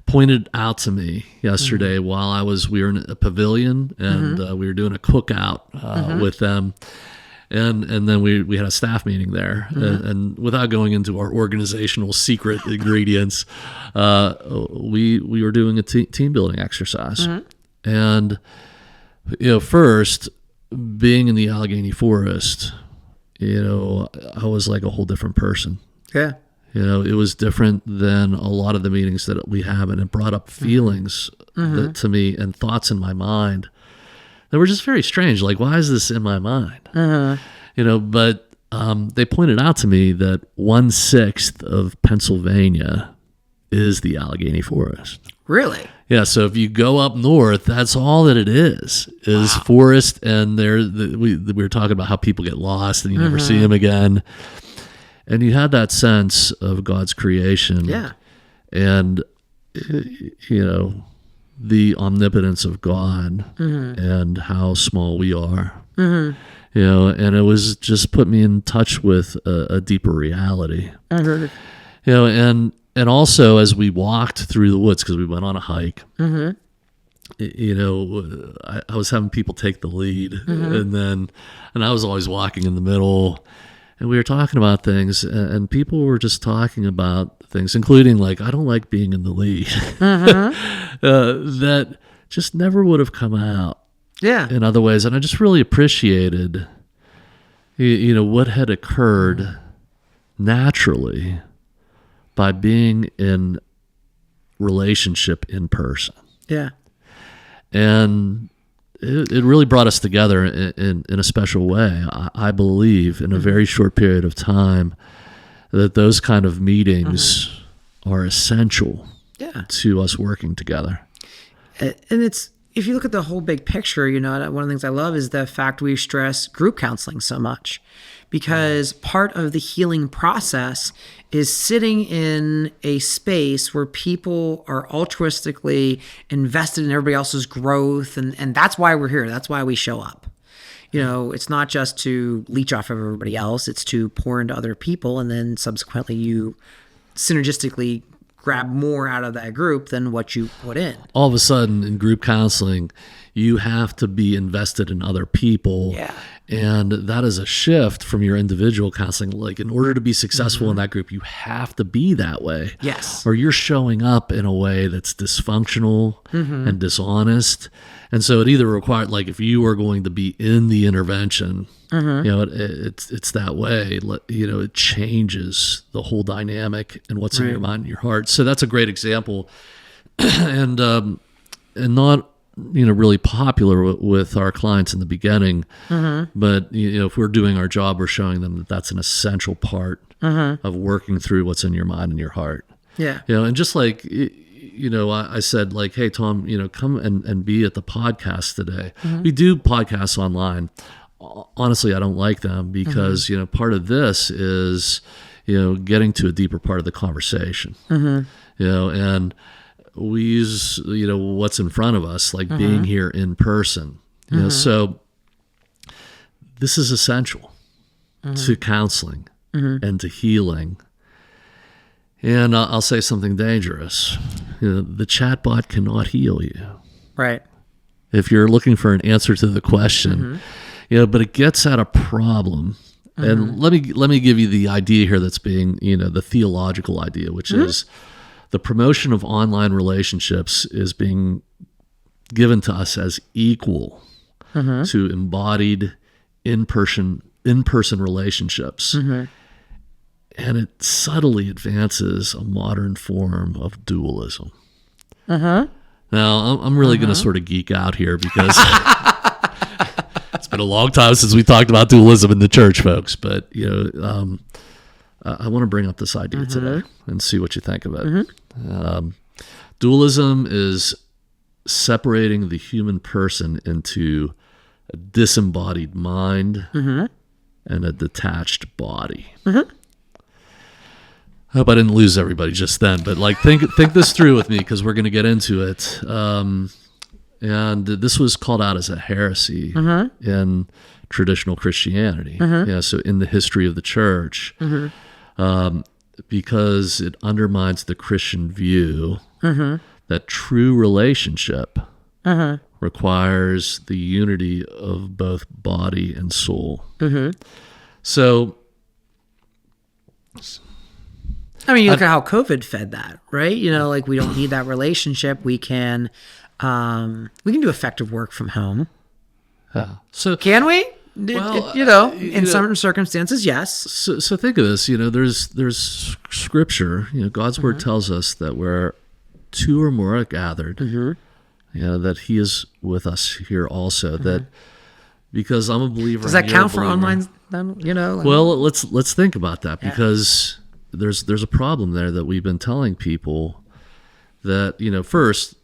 pointed out to me yesterday while we were in a pavilion and we were doing a cookout with them. And then we had a staff meeting there, and without going into our organizational secret ingredients, we were doing a team building exercise. And, first, being in the Allegheny Forest, I was like a whole different person. Yeah. It was different than a lot of the meetings that we have, and it brought up feelings to me and thoughts in my mind that were just very strange. Like, why is this in my mind? But they pointed out to me that 1/6 of Pennsylvania is the Allegheny Forest. Really? Yeah, so if you go up north, that's all that it is forest, and we were talking about how people get lost and you never see them again. And you had that sense of God's creation. Yeah. And, the omnipotence of God and how small we are. And it was just put me in touch with a deeper reality. I heard it. And also as we walked through the woods, because we went on a hike, I was having people take the lead, and I was always walking in the middle, and we were talking about things, and people were just talking about things, including like, I don't like being in the lead, that just never would have come out in other ways. And I just really appreciated, what had occurred naturally by being in relationship in person. Yeah. And it really brought us together in a special way. I believe in a very short period of time that those kind of meetings are essential to us working together. And it's, if you look at the whole big picture, one of the things I love is the fact we stress group counseling so much, because part of the healing process is sitting in a space where people are altruistically invested in everybody else's growth. And that's why we're here. That's why we show up. It's not just to leech off of everybody else. It's to pour into other people. And then subsequently you synergistically grab more out of that group than what you put in. All of a sudden in group counseling, you have to be invested in other people. Yeah. And that is a shift from your individual counseling. Like, in order to be successful in that group, you have to be that way. Yes. Or you're showing up in a way that's dysfunctional and dishonest. And so it either required, like, if you are going to be in the intervention, it's that way. It changes the whole dynamic and what's in your mind and your heart. So that's a great example, and not really popular with our clients in the beginning. But if we're doing our job, we're showing them that that's an essential part of working through what's in your mind and your heart. Yeah. And just like, I said, like, hey, Tom, come and be at the podcast today. We do podcasts online. Honestly, I don't like them because, part of this is, getting to a deeper part of the conversation, and we use, what's in front of us, like being here in person. So this is essential to counseling and to healing. And I'll say something dangerous. The chatbot cannot heal you. Right. If you're looking for an answer to the question, but it gets at a problem. And let me give you the idea here that's being, the theological idea, which is the promotion of online relationships is being given to us as equal to embodied in-person relationships. And it subtly advances a modern form of dualism. Now, I'm really going to sort of geek out here because it's been a long time since we talked about dualism in the church, folks. But, I want to bring up this idea today and see what you think of it. Dualism is separating the human person into a disembodied mind and a detached body. I hope I didn't lose everybody just then, but like think this through with me, because we're going to get into it. And this was called out as a heresy in traditional Christianity. So in the history of the church, because it undermines the Christian view that true relationship requires the unity of both body and soul. So, I mean, you look at how COVID fed that, right? Like, we don't need that relationship. We can do effective work from home. So Can we? In some circumstances, yes. So think of this. There's scripture. God's word tells us that where two or more are gathered, that He is with us here also. That because I'm a believer. Does that count for online? Then Well, let's think about that because there's a problem there that we've been telling people that first,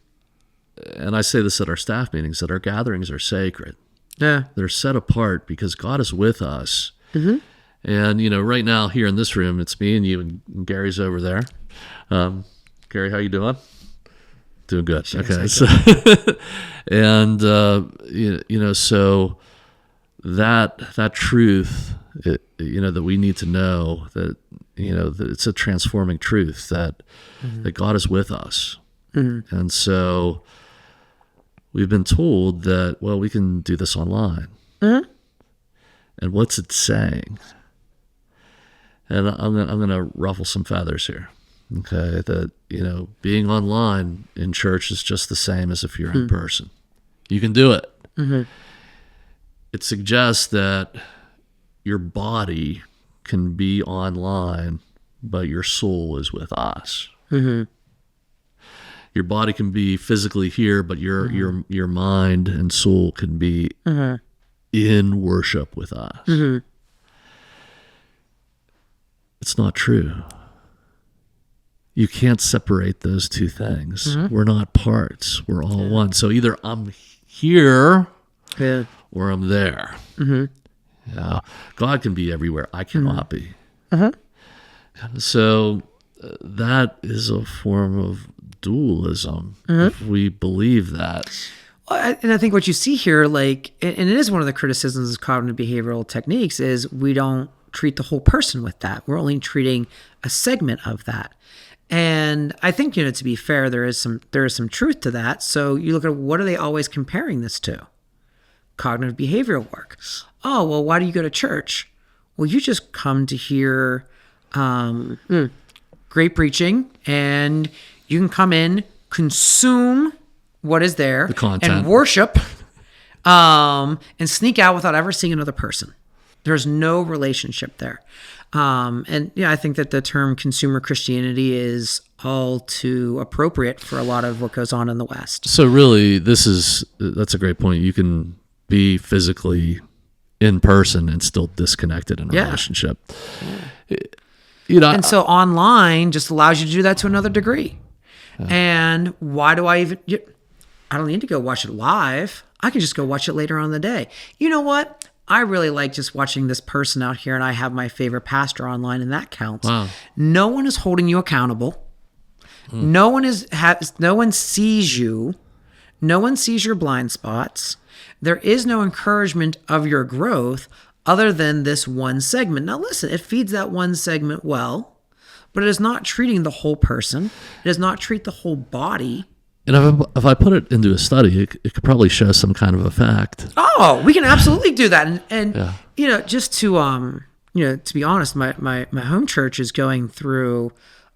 and I say this at our staff meetings, that our gatherings are sacred. Yeah, they're set apart because God is with us. And right now here in this room, it's me and you, and Gary's over there. Gary, how you doing? Doing good. Okay. So, and so that truth, that we need to know that that it's a transforming truth that God is with us, and so we've been told that we can do this online, and what's it saying? And I'm gonna ruffle some feathers here. Okay, that being online in church is just the same as if you're in person. You can do it. It suggests that your body can be online, but your soul is with us. Your body can be physically here, but your mind and soul can be in worship with us. It's not true. You can't separate those two things. We're not parts. We're all one. So either I'm here or I'm there. God can be everywhere. I cannot be. So that is a form of dualism if we believe that. And I think what you see here, and it is one of the criticisms of cognitive behavioral techniques, is we don't treat the whole person with that. We're only treating a segment of that. And I think, to be fair, there is some truth to that. So you look at what are they always comparing this to? Cognitive behavioral work. Oh, well, why do you go to church? Well, you just come to hear great preaching, and you can come in, consume what is there, the content, and worship, and sneak out without ever seeing another person. There's no relationship there. I think that the term consumer Christianity is all too appropriate for a lot of what goes on in the West. So really, that's a great point. You can be physically in person and still disconnected in a relationship. And so online just allows you to do that to another degree. And why do I don't need to go watch it live. I can just go watch it later on in the day. You know what? I really like just watching this person out here, and I have my favorite pastor online, and that counts. Wow. No one is holding you accountable. No one sees you. No one sees your blind spots. There is no encouragement of your growth other than this one segment. Now listen, it feeds that one segment well, but it is not treating the whole person. It does not treat the whole body. And if I put it into a study, it could probably show some kind of effect. Oh, we can absolutely do that. And just to to be honest, my home church is going through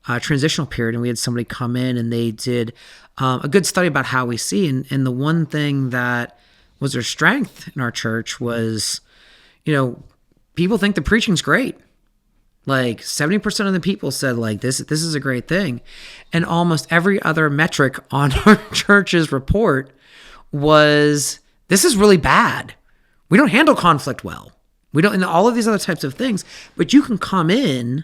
a transitional period, and we had somebody come in and they did a good study about how we see. And the one thing that was their strength in our church was, people think the preaching's great. 70% of the people said this is a great thing. And almost every other metric on our church's report was, this is really bad. We don't handle conflict well. We don't, and all of these other types of things, but you can come in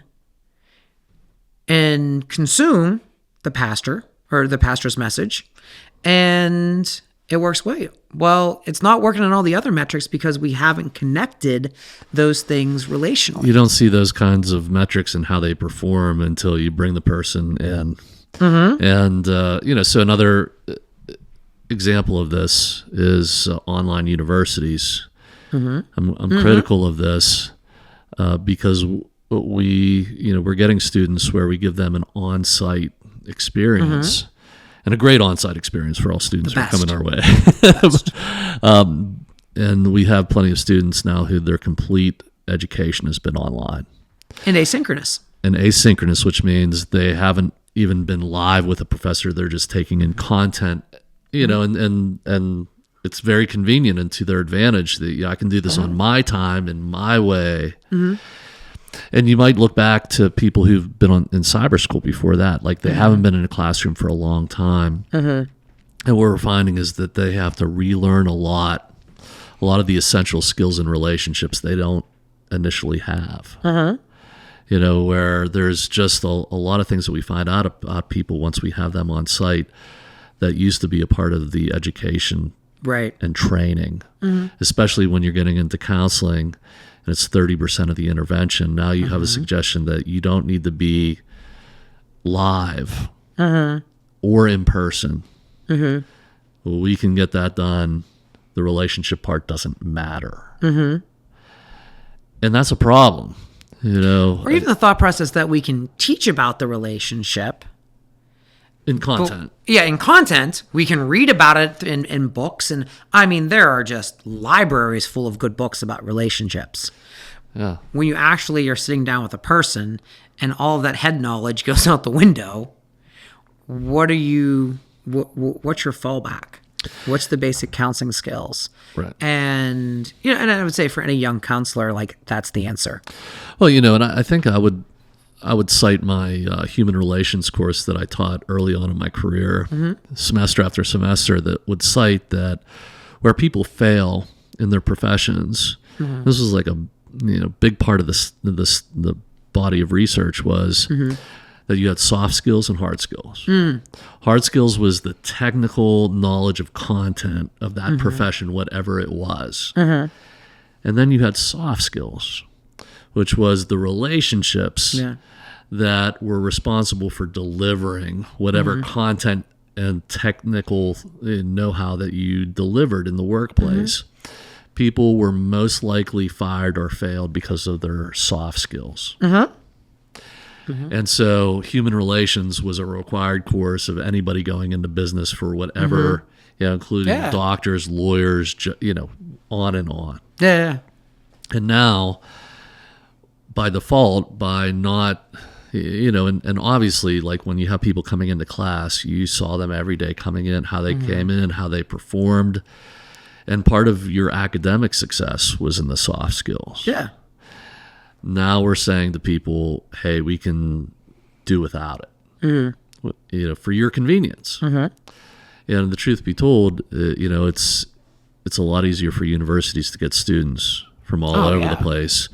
and consume the pastor or the pastor's message, and it works great. Well, it's not working on all the other metrics because we haven't connected those things relationally. You don't see those kinds of metrics and how they perform until you bring the person in. And, so another example of this is online universities. I'm critical of this because we're getting students where we give them an on-site experience. And a great on-site experience for all students who are coming our way. And we have plenty of students now who their complete education has been online. And asynchronous. Which means they haven't even been live with a professor. They're just taking in content, and it's very convenient and to their advantage that I can do this on my time in my way. And you might look back to people who've been in cyber school before that, like they haven't been in a classroom for a long time. And what we're finding is that they have to relearn a lot of the essential skills in relationships they don't initially have. You know, where there's just a lot of things that we find out about people once we have them on site that used to be a part of the education and training, especially when you're getting into counseling and it's 30% of the intervention. Now you have a suggestion that you don't need to be live or in person. Well, we can get that done. The relationship part doesn't matter. And that's a problem, you know. Or even the thought process that we can teach about the relationship. In content. In content. We can read about it in books. And I mean, there are just libraries full of good books about relationships. Yeah. When you actually are sitting down with a person and all of that head knowledge goes out the window, what's your fallback? What's the basic counseling skills? Right. And, you know, and I would say for any young counselor, like, that's the answer. Well, you know, and I think I would cite my human relations course that I taught early on in my career, semester after semester, that would cite that where people fail in their professions, this was like a big part of the body of research was that you had soft skills and hard skills. Hard skills was the technical knowledge of content of that profession, whatever it was. And then you had soft skills, which was the relationships that were responsible for delivering whatever content and technical know-how that you delivered in the workplace. People were most likely fired or failed because of their soft skills. And so human relations was a required course of anybody going into business for whatever, including doctors, lawyers, on and on. Yeah. And now, by default, by not, and obviously, like when you have people coming into class, you saw them every day coming in, how they came in, how they performed. And part of your academic success was in the soft skills. Yeah. Now we're saying to people, hey, we can do without it, for your convenience. And the truth be told, it's a lot easier for universities to get students from all over the place.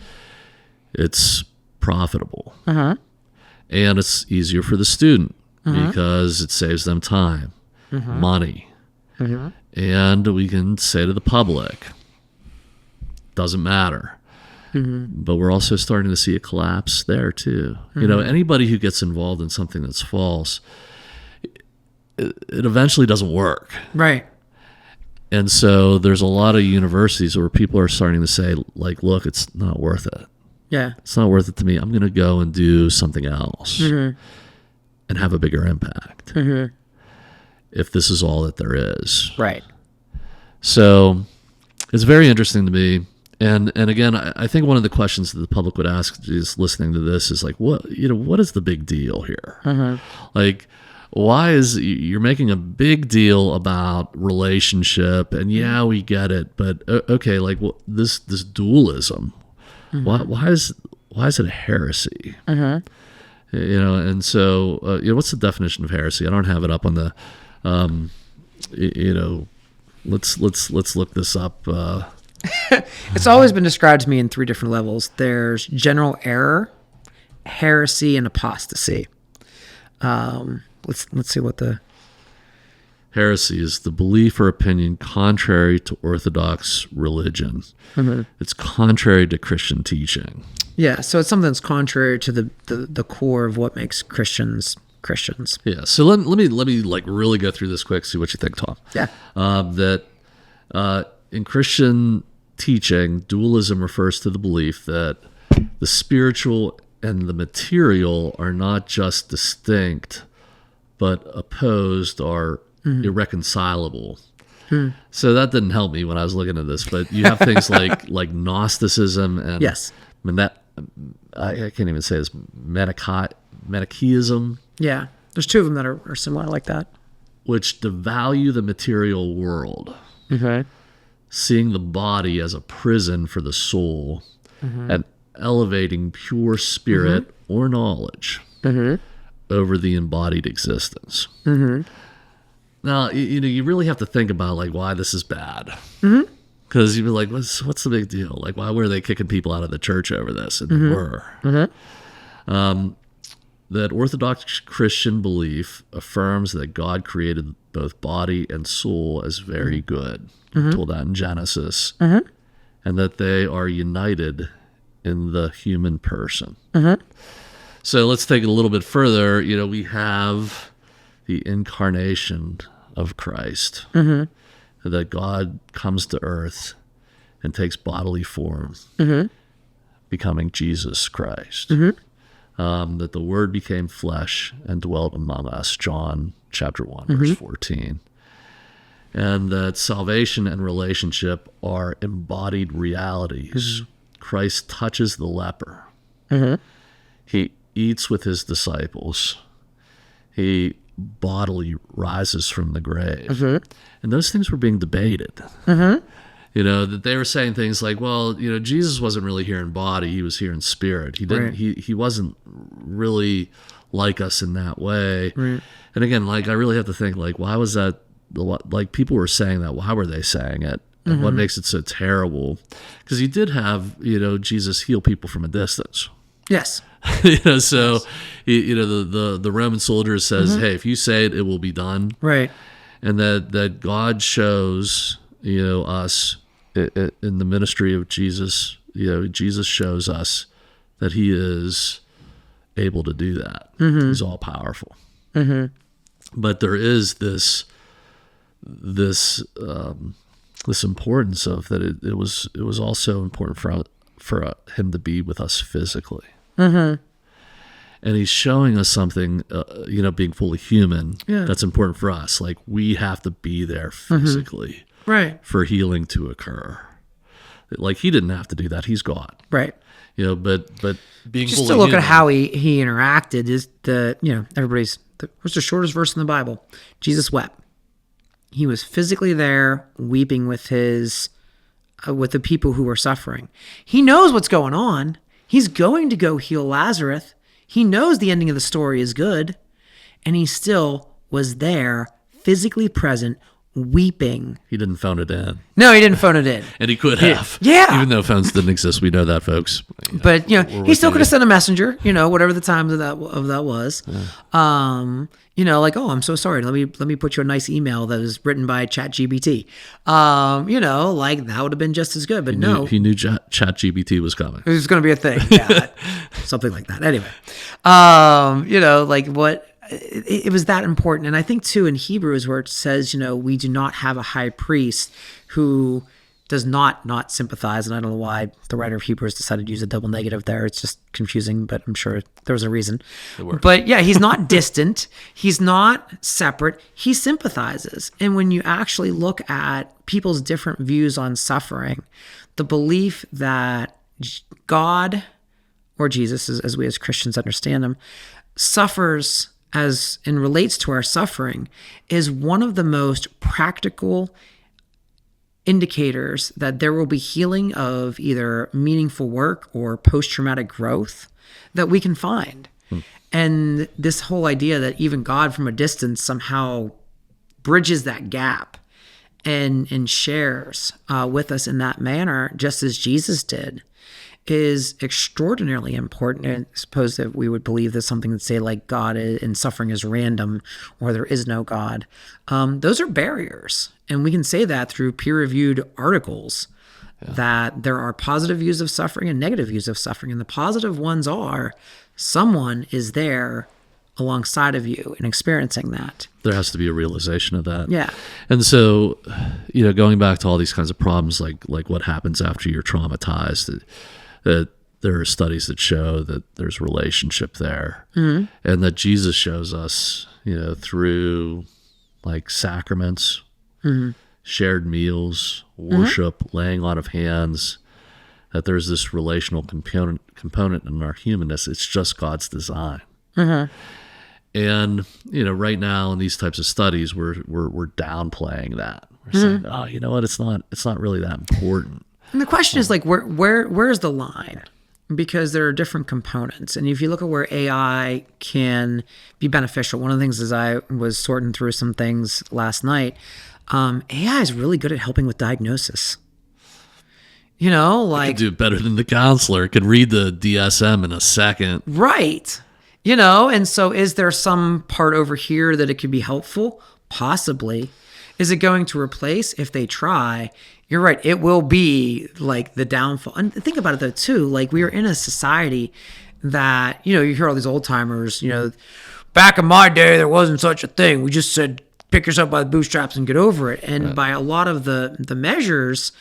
It's profitable. And it's easier for the student because it saves them time, money. And we can say to the public, doesn't matter. But we're also starting to see a collapse there too. Anybody who gets involved in something that's false, it eventually doesn't work. Right. And so there's a lot of universities where people are starting to say, like, look, it's not worth it. Yeah. It's not worth it to me. I'm going to go and do something else and have a bigger impact if this is all that there is. Right. So it's very interesting to me. And again, I think one of the questions that the public would ask is listening to this is like, what is the big deal here? Like, why is you're making a big deal about relationship? And we get it, but okay, like this dualism, why is it a heresy? And so what's the definition of heresy? I don't have it up on the, let's look this up. It's always been described to me in three different levels. There's general error, heresy, and apostasy. Let's see what the heresy is: the belief or opinion contrary to Orthodox religion. It's contrary to Christian teaching. Yeah, so it's something that's contrary to the core of what makes Christians. Yeah. So let me like really go through this quick. See what you think, Tom. Yeah. In Christian teaching, dualism refers to the belief that the spiritual and the material are not just distinct, but opposed or irreconcilable. So that didn't help me when I was looking at this, but you have things like Gnosticism and I can't even say this, Manichaeism. Yeah, there's two of them that are similar like that. Which devalue the material world. seeing the body as a prison for the soul, and elevating pure spirit or knowledge over the embodied existence. Now, you really have to think about like why this is bad. Because you'd be like, what's the big deal? Like, why were they kicking people out of the church over this? And they were. That Orthodox Christian belief affirms that God created both body and soul as very good. We're told that in Genesis. And that they are united in the human person. So let's take it a little bit further. We have the incarnation of Christ. That God comes to earth and takes bodily form, becoming Jesus Christ. That the Word became flesh and dwelt among us, John chapter 1, verse 14. And that salvation and relationship are embodied realities. Christ touches the leper. He eats with his disciples. He bodily rises from the grave. And those things were being debated. That they were saying things like, well, Jesus wasn't really here in body, he was here in spirit. He didn't he wasn't really like us in that way. And again, like I really have to think like, why was that like people were saying that, why were they saying it? And what makes it so terrible? Because he did have, Jesus heal people from a distance. Yes. So the Roman soldier says, hey, if you say it, it will be done. Right. And that God shows, us in the ministry of Jesus, Jesus shows us that he is able to do that. He's all powerful. But there is this importance of that it was also important for him to be with us physically. And he's showing us something, being fully human, that's important for us. Like we have to be there physically for healing to occur. Like he didn't have to do that. He's God. Right. But being just fully to look human, at how he interacted is what's the shortest verse in the Bible? Jesus wept. He was physically there weeping with with the people who were suffering. He knows what's going on. He's going to go heal Lazarus. He knows the ending of the story is good, and he still was there, physically present, weeping. He didn't phone it in. No, he didn't phone it in. And he could have. Yeah. Even though phones didn't exist, we know that, folks. But he still could have sent a messenger. Whatever the time of that was. Like, oh, I'm so sorry. Let me put you a nice email that was written by ChatGPT. Like that would have been just as good. But He knew ChatGPT was coming. It was going to be a thing. Yeah, something like that. Anyway, like what. It was that important. And I think too in Hebrews where it says, we do not have a high priest who does not sympathize. And I don't know why the writer of Hebrews decided to use a double negative there. It's just confusing, but I'm sure there was a reason. But yeah, he's not distant. He's not separate. He sympathizes. And when you actually look at people's different views on suffering, the belief that God or Jesus, as we as Christians understand him, suffers as and relates to our suffering is one of the most practical indicators that there will be healing of either meaningful work or post-traumatic growth that we can find. And this whole idea that even God from a distance somehow bridges that gap and shares with us in that manner, just as Jesus did, is extraordinarily important. And I suppose that we would believe there's something that say like God and suffering is random or there is no God. Those are barriers. And we can say that through peer-reviewed articles that there are positive views of suffering and negative views of suffering. And the positive ones are someone is there alongside of you and experiencing that. There has to be a realization of that. Yeah. And so, going back to all these kinds of problems, like what happens after you're traumatized, that there are studies that show that there's relationship there, and that Jesus shows us, through like sacraments, shared meals, worship, laying on of hands, that there's this relational component in our humanness. It's just God's design. And right now in these types of studies, we're downplaying that. We're saying, oh, you know what? It's not really that important. And the question is like, where's the line? Because there are different components. And if you look at where AI can be beneficial, one of the things is I was sorting through some things last night. AI is really good at helping with diagnosis. You know, It like, can do it better than the counselor. It can read the DSM in a second. right. You know, and so is there some part over here that it could be helpful? Possibly. Is it going to replace? If they try, you're right. It will be like the downfall. And think about it though, too. Like, we are in a society that, you know, you hear all these old timers, you know, back in my day, there wasn't such a thing. We just said, pick yourself by the bootstraps and get over it. And by a lot of the measures,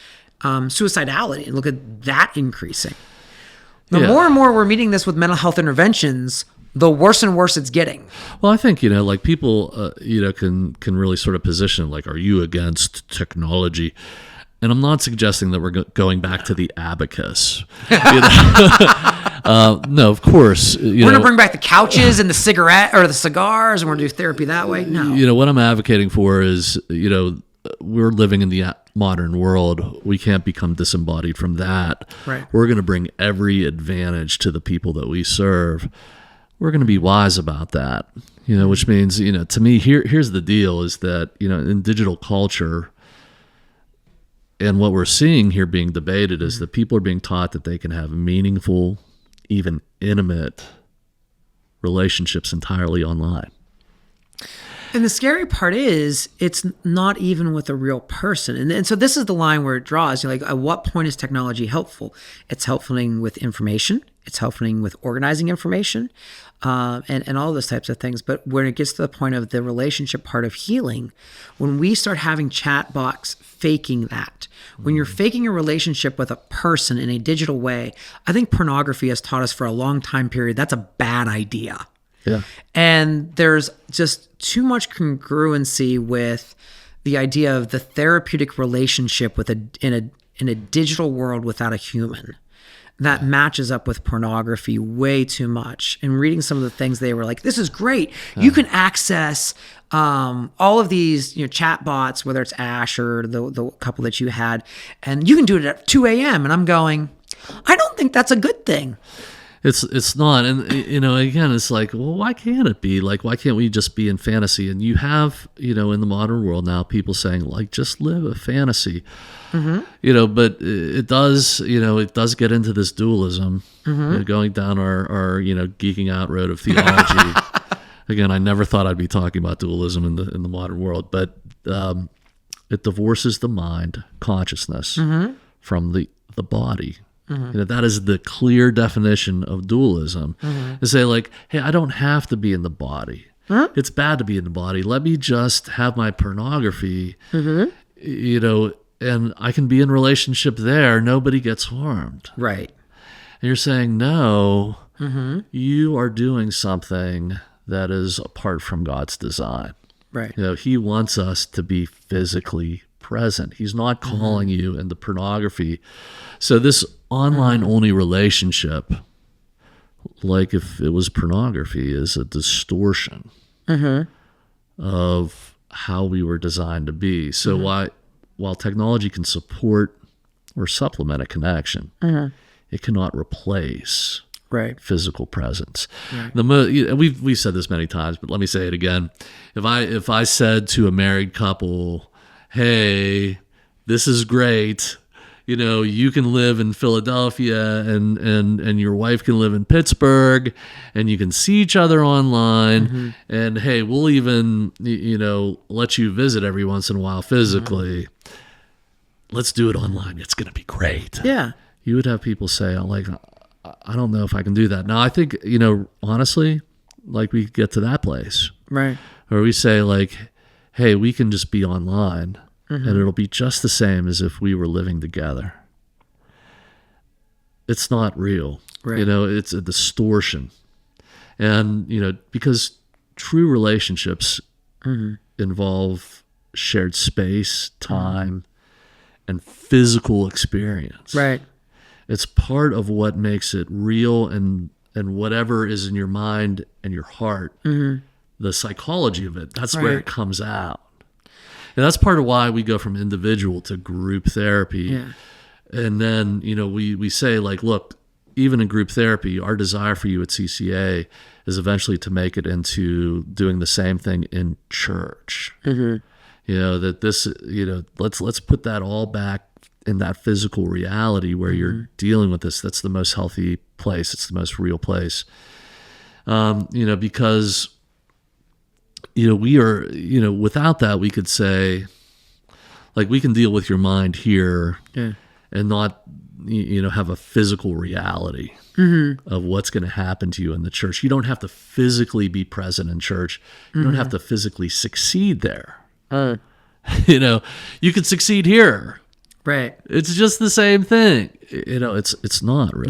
suicidality, and look at that increasing. The more and more we're meeting this with mental health interventions, the worse and worse it's getting. Well, I think, you know, like people, you know, can really sort of position like, are you against technology? And I'm not suggesting that we're going back to the abacus. You know? No, of course. We're going to bring back the couches and the cigarette or the cigars, and we're going to do therapy that way. No. You know, what I'm advocating for is, you know, we're living in the modern world. We can't become disembodied from that. Right. We're going to bring every advantage to the people that we serve. We're going to be wise about that, you know, which means, you know, to me, here's the deal is that, you know, in digital culture, and what we're seeing here being debated is that people are being taught that they can have meaningful, even intimate relationships entirely online. And the scary part is it's not even with a real person. And so this is the line where it draws. You're like, at what point is technology helpful? It's helping with information. It's helping with organizing information, and all those types of things. But when it gets to the point of the relationship part of healing, when we start having chatbots faking that, when you're faking a relationship with a person in a digital way, I think pornography has taught us for a long time period that's a bad idea. Yeah. And there's just too much congruency with the idea of the therapeutic relationship with in a digital world without a human. That matches up with pornography way too much. And reading some of the things, they were like, this is great. You can access all of these, you know, chat bots, whether it's Ash or the couple that you had, and you can do it at 2 a.m. And I'm going, I don't think that's a good thing. It's not. And, you know, again, it's like, well, why can't it be? Like, why can't we just be in fantasy? And you have, you know, in the modern world now, people saying, like, just live a fantasy. Mm-hmm. You know, but it does get into this dualism, you know, going down our, you know, geeking out road of theology. Again, I never thought I'd be talking about dualism in the modern world, but it divorces the mind, consciousness, from the body. You know, that is the clear definition of dualism. To say like, hey, I don't have to be in the body. It's bad to be in the body. Let me just have my pornography, you know, and I can be in relationship there. Nobody gets harmed. Right. And you're saying, no, you are doing something that is apart from God's design. Right. You know, he wants us to be physically present. He's not calling you into pornography. So this online only relationship, like if it was pornography, is a distortion of how we were designed to be. So while technology can support or supplement a connection, it cannot replace physical presence. Right. We've said this many times, but let me say it again. If I said to a married couple, hey, this is great, you know, you can live in Philadelphia and your wife can live in Pittsburgh and you can see each other online, and hey, we'll even, you know, let you visit every once in a while physically. Let's do it online. It's going to be great. Yeah. You would have people say, like, I don't know if I can do that. Now, I think, you know, honestly, like we get to that place. Right. Or we say like, hey, we can just be online. And it'll be just the same as if we were living together. It's not real. Right. You know, it's a distortion. And, you know, because true relationships involve shared space, time, and physical experience. Right. It's part of what makes it real, and whatever is in your mind and your heart, the psychology of it, that's where it comes out. And that's part of why we go from individual to group therapy. Yeah. And then, we say, like, look, even in group therapy, our desire for you at CCA is eventually to make it into doing the same thing in church. That this, let's put that all back in that physical reality where you're dealing with this. That's the most healthy place. It's the most real place. Because, we are, without that, we could say, like, we can deal with your mind here and not, have a physical reality of what's going to happen to you in the church. You don't have to physically be present in church. You don't have to physically succeed there. You could succeed here. Right. It's just the same thing. It's not really.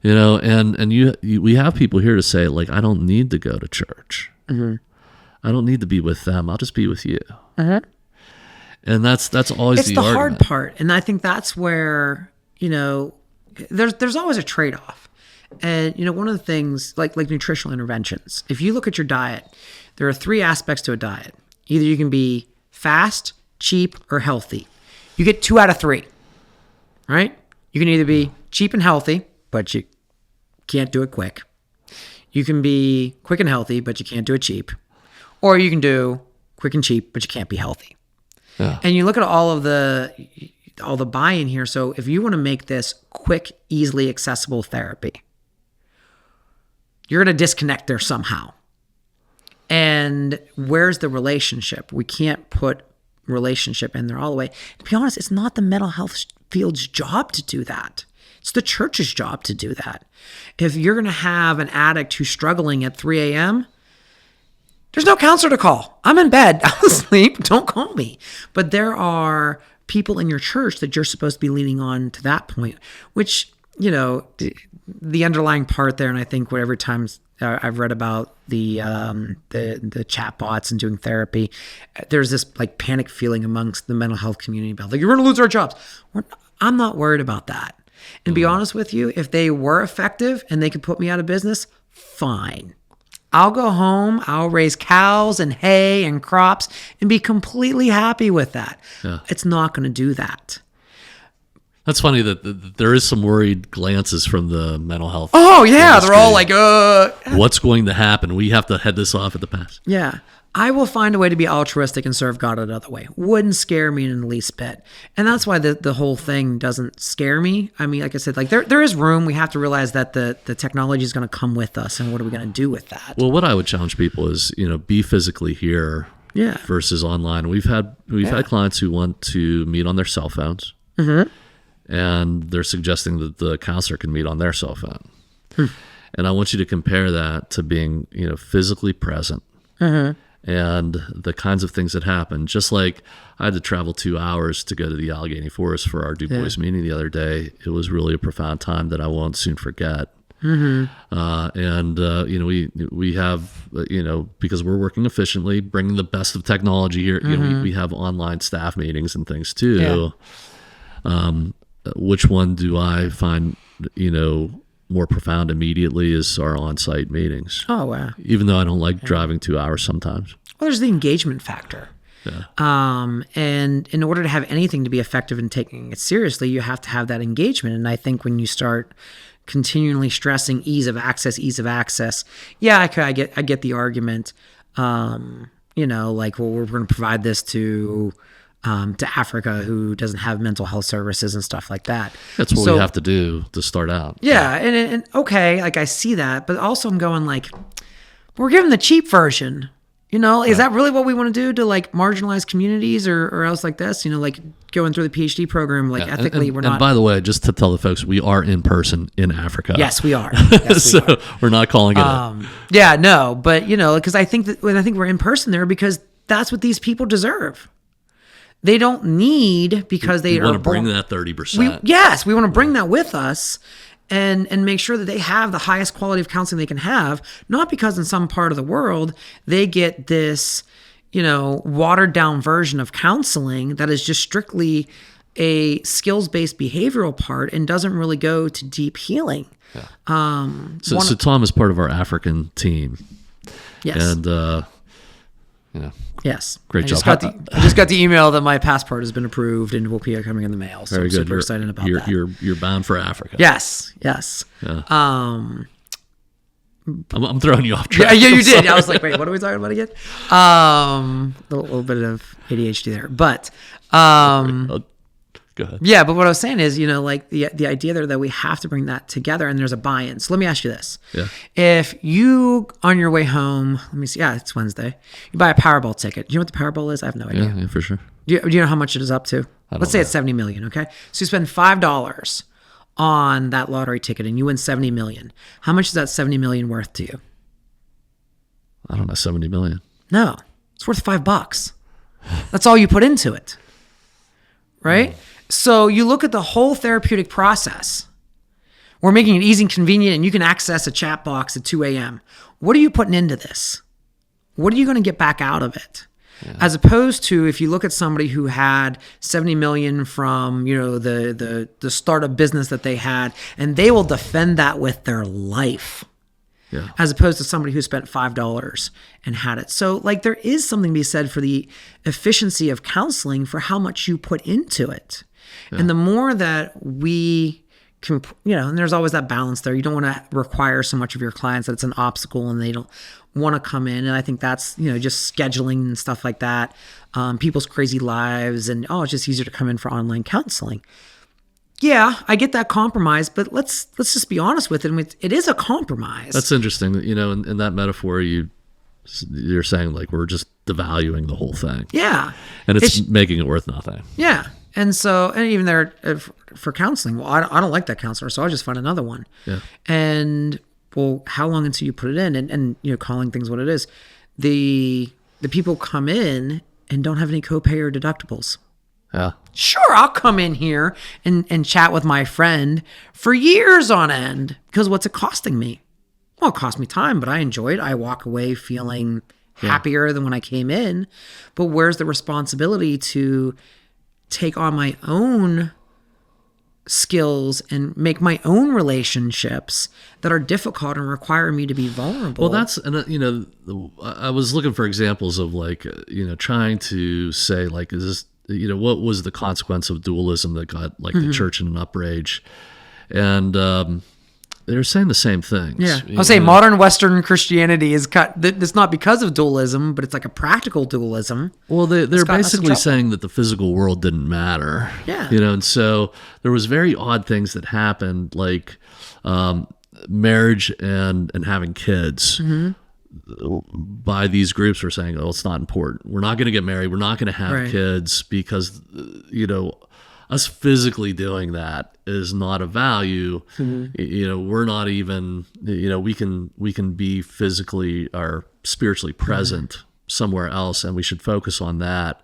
No. And we have people here to say, like, I don't need to go to church. I don't need to be with them. I'll just be with you. And that's always it's the argument. hard part. And I think that's where, there's always a trade-off. And, one of the things, like nutritional interventions, if you look at your diet, there are 3 aspects to a diet. Either you can be fast, cheap, or healthy. You get 2 out of 3, right? You can either be cheap and healthy, but you can't do it quick. You can be quick and healthy, but you can't do it cheap. Or you can do quick and cheap, but you can't be healthy. Yeah. And you look at all the buy-in here. So if you want to make this quick, easily accessible therapy, you're going to disconnect there somehow. And where's the relationship? We can't put relationship in there all the way. To be honest, it's not the mental health field's job to do that. It's the church's job to do that. If you're going to have an addict who's struggling at 3 a.m., there's no counselor to call. I'm in bed. I'm asleep. Don't call me. But there are people in your church that you're supposed to be leaning on to that point, which, the underlying part there, and I think whatever times I've read about the chatbots and doing therapy, there's this like panic feeling amongst the mental health community about like, you're going to lose our jobs. I'm not worried about that. And to be honest with you, if they were effective and they could put me out of business, fine. I'll go home, I'll raise cows and hay and crops and be completely happy with that. Yeah. It's not going to do that. That's funny that there is some worried glances from the mental health. Oh, yeah. industry. They're all like, What's going to happen? We have to head this off at the pass. Yeah. I will find a way to be altruistic and serve God another way. Wouldn't scare me in the least bit. And that's why the whole thing doesn't scare me. I mean, like I said, like there is room. We have to realize that the technology is going to come with us, and what are we going to do with that? Well, what I would challenge people is, be physically here versus online. We've had clients who want to meet on their cell phones, and they're suggesting that the counselor can meet on their cell phone. And I want you to compare that to being, physically present. And the kinds of things that happen. Just like I had to travel 2 hours to go to the Allegheny Forest for our Du Bois meeting the other day. It was really a profound time that I won't soon forget. We have, because we're working efficiently, bringing the best of technology here. We have online staff meetings and things too. Which one do I find, more profound immediately is our on-site meetings. Oh, wow. Even though I don't like driving 2 hours sometimes. Well, there's the engagement factor. Yeah. And in order to have anything to be effective in taking it seriously, you have to have that engagement. And I think when you start continually stressing ease of access, yeah, I get the argument. Like, well, we're going to provide this to Africa who doesn't have mental health services and stuff like that. That's what we have to do to start out. Yeah, and okay, like I see that, but also I'm going like, we're giving the cheap version. Is that really what we want to do to like marginalized communities or else like this? Like going through the PhD program, like ethically we're not. And by the way, just to tell the folks, we are in person in Africa. Yes, we are. We're not calling it. Yeah, no, but because I think we're in person there because that's what these people deserve. They don't need because they want to bring that 30%. We want to bring that with us and make sure that they have the highest quality of counseling they can have, not because in some part of the world they get this, watered down version of counseling that is just strictly a skills-based behavioral part and doesn't really go to deep healing. Yeah. So Tom is part of our African team. Yes. And, Great I job. just got the email that my passport has been approved and will be coming in the mail. So Very I'm good. super excited about that. You're bound for Africa. Yes. Yeah. Um, I'm throwing you off track. yeah, you did. I was like, wait, what are we talking about again? A little bit of ADHD there, but Go ahead. yeah. But what I was saying is, like the idea there that we have to bring that together, and there's a buy-in. So let me ask you this: Yeah. if you on your way home, let me see. Yeah, it's Wednesday. You buy a Powerball ticket. Do you know what the Powerball is? I have no idea. Yeah, for sure. Do you know how much it is up to? Let's say know. it's 70 million. Okay, so you spend $5 on that lottery ticket, and you win 70 million. How much is that 70 million worth to you? I don't know, 70 million. No, it's worth $5. That's all you put into it, right? So you look at the whole therapeutic process. We're making it easy and convenient, and you can access a chat box at 2 a.m. What are you putting into this? What are you going to get back out of it? Yeah. As opposed to if you look at somebody who had 70 million from, the startup business that they had, and they will defend that with their life. Yeah. As opposed to somebody who spent $5 and had it. So there is something to be said for the efficiency of counseling for how much you put into it. Yeah. And the more that we can, and there's always that balance there. You don't want to require so much of your clients that it's an obstacle and they don't want to come in. And I think that's, just scheduling and stuff like that, people's crazy lives and, it's just easier to come in for online counseling. Yeah, I get that compromise, but let's just be honest with it. It is a compromise. That's interesting. In that metaphor, you're saying like we're just devaluing the whole thing. Yeah, and it's making it worth nothing. Yeah, and even there for counseling. Well, I don't like that counselor, so I'll just find another one. Yeah, and how long until you put it in? And calling things what it is. The people come in and don't have any copay or deductibles. Yeah. Sure, I'll come in here and chat with my friend for years on end because what's it costing me? Well, it cost me time, but I enjoy it. I walk away feeling happier than when I came in. But where's the responsibility to take on my own skills and make my own relationships that are difficult and require me to be vulnerable? Well, I was looking for examples of trying to say is this, what was the consequence of dualism that got the church in an uprage? And they were saying the same things. Yeah, I'll say modern Western Christianity is it's not because of dualism, but it's like a practical dualism. Well, they're basically saying that the physical world didn't matter. Yeah. And so there was very odd things that happened, like marriage and having kids. Mm-hmm. By these groups were saying, it's not important. We're not going to get married. We're not going to have kids because, us physically doing that is not a value. Mm-hmm. We're not even, we can be physically or spiritually present somewhere else, and we should focus on that.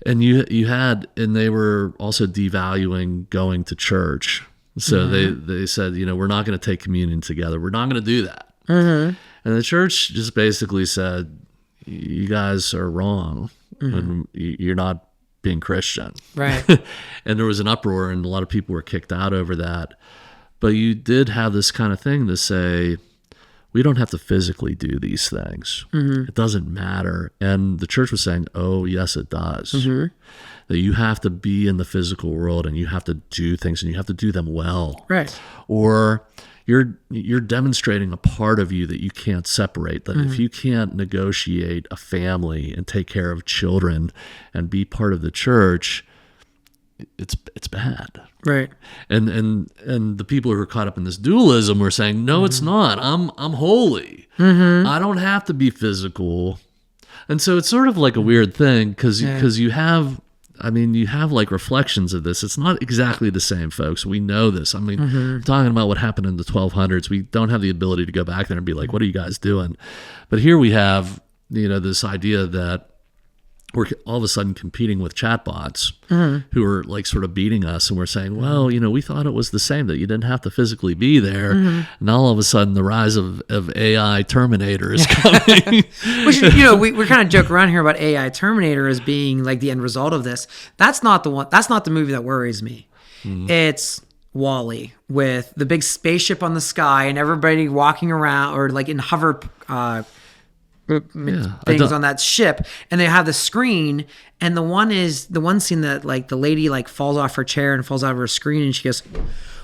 And and they were also devaluing going to church. So they said, we're not going to take communion together. We're not going to do that. Mm-hmm. And the church just basically said, you guys are wrong, and you're not being Christian. Right. And there was an uproar, and a lot of people were kicked out over that. But you did have this kind of thing to say, we don't have to physically do these things. Mm-hmm. It doesn't matter. And the church was saying, oh, yes, it does. Mm-hmm. That you have to be in the physical world, and you have to do things, and you have to do them well. Right. Or you're demonstrating a part of you that you can't separate. That if you can't negotiate a family and take care of children and be part of the church, it's bad. Right. And the people who are caught up in this dualism were saying, no, it's not. I'm holy. Mm-hmm. I don't have to be physical. And so it's sort of like a weird thing because you have reflections of this. It's not exactly the same, folks. We know this. We're talking about what happened in the 1200s. We don't have the ability to go back there and be like, what are you guys doing? But here we have, this idea that we're all of a sudden competing with chatbots who are sort of beating us. And we're saying, well, we thought it was the same, that you didn't have to physically be there. And now all of a sudden the rise of AI Terminator is coming. Which, we kind of joke around here about AI Terminator as being the end result of this. That's not the one. That's not the movie that worries me. It's WALL-E with the big spaceship on the sky and everybody walking around or in hover, things on that ship, and they have the screen, and the one scene that like the lady like falls off her chair and falls out of her screen, and she goes,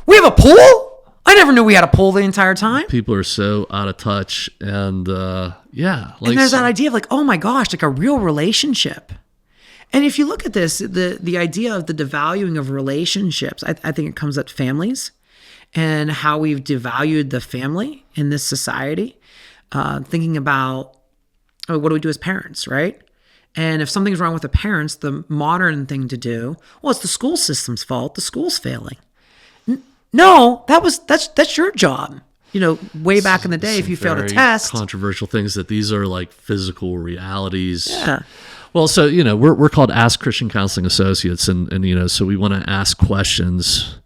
"We have a pool? I never knew we had a pool the entire time." People are so out of touch, and like, and there's that idea of like, oh my gosh, like a real relationship. And if you look at this, the idea of the devaluing of relationships, I think it comes at families and how we've devalued the family in this society. Thinking about what do we do as parents, right? And if something's wrong with the parents, the modern thing to do, well, it's the school system's fault. The school's failing. No, that's your job. Way back in the day, if you failed a test. Controversial things that these are like physical realities. Yeah. Well, so we're called Ask Christian Counseling Associates, and so we want to ask questions,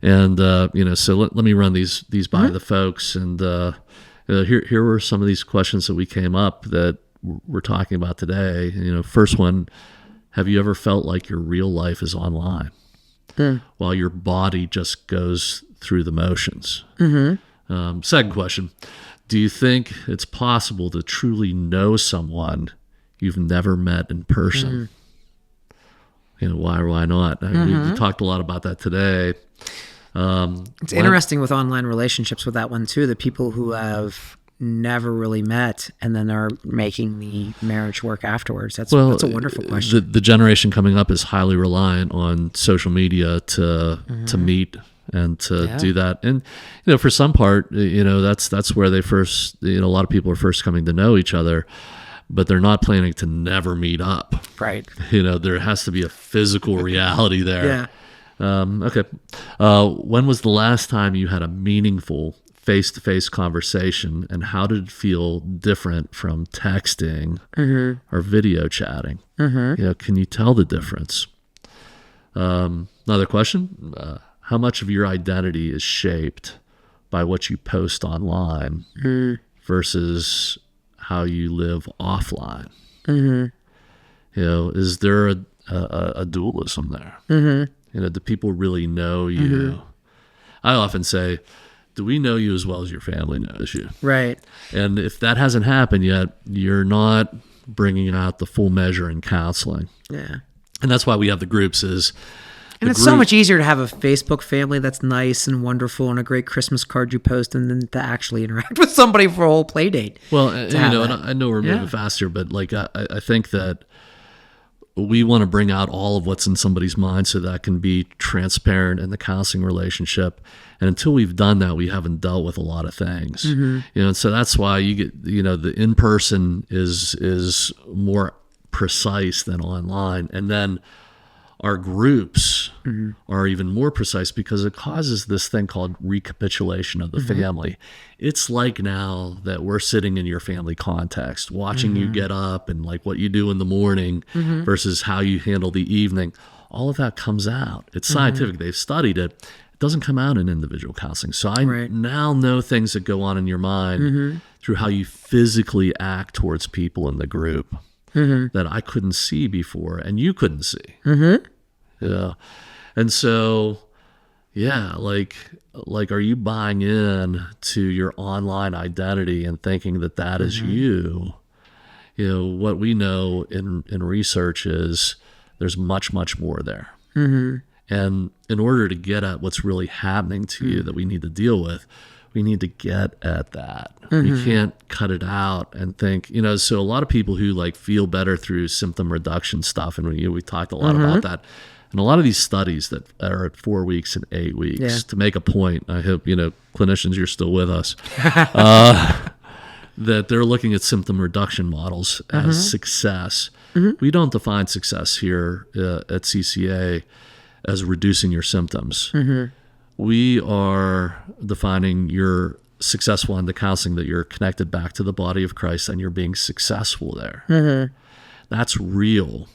and so let me run these by the folks, and here were some of these questions that we came up that we're talking about today. First one: have you ever felt like your real life is online? While your body just goes through the motions. Second question, do you think it's possible to truly know someone you've never met in person? Why or why not? We talked a lot about that today. It's interesting with online relationships with that one too, the people who have never really met and then are making the marriage work afterwards. That's a wonderful question. The generation coming up is highly reliant on social media to meet and to do that. And for some part, that's where they first, a lot of people are first coming to know each other, but they're not planning to never meet up. Right. There has to be a physical reality there. Yeah. Okay. When was the last time you had a meaningful face-to-face conversation, and how did it feel different from texting or video chatting? Can you tell the difference? Another question: how much of your identity is shaped by what you post online versus how you live offline? Is there a dualism there? Do people really know you? I often say, do we know you as well as your family knows you? Right. And if that hasn't happened yet, you're not bringing out the full measure in counseling. Yeah. And that's why we have the groups it's so much easier to have a Facebook family that's nice and wonderful and a great Christmas card you post and then to actually interact with somebody for a whole play date. Well, and I know we're moving fast here, but like I think that we want to bring out all of what's in somebody's mind so that can be transparent in the counseling relationship. And until we've done that, we haven't dealt with a lot of things. And so that's why you get, the in-person is more precise than online. And then our groups are even more precise because it causes this thing called recapitulation of the family. It's like now that we're sitting in your family context, watching you get up and like what you do in the morning versus how you handle the evening. All of that comes out. It's scientific. They've studied it. It doesn't come out in individual counseling. So I now know things that go on in your mind through how you physically act towards people in the group. That I couldn't see before and you couldn't see. Yeah. And so, like, are you buying in to your online identity and thinking that is you? What we know in research is there's much, much more there. And in order to get at what's really happening to you that we need to deal with, we need to get at that. We can't cut it out and think, so a lot of people who like feel better through symptom reduction stuff, and we talked a lot about that. And a lot of these studies that are at 4 weeks and 8 weeks, to make a point, I hope, clinicians, you're still with us, that they're looking at symptom reduction models as success. We don't define success here at CCA as reducing your symptoms. We are defining you're successful in the counseling, that you're connected back to the body of Christ and you're being successful there. That's real.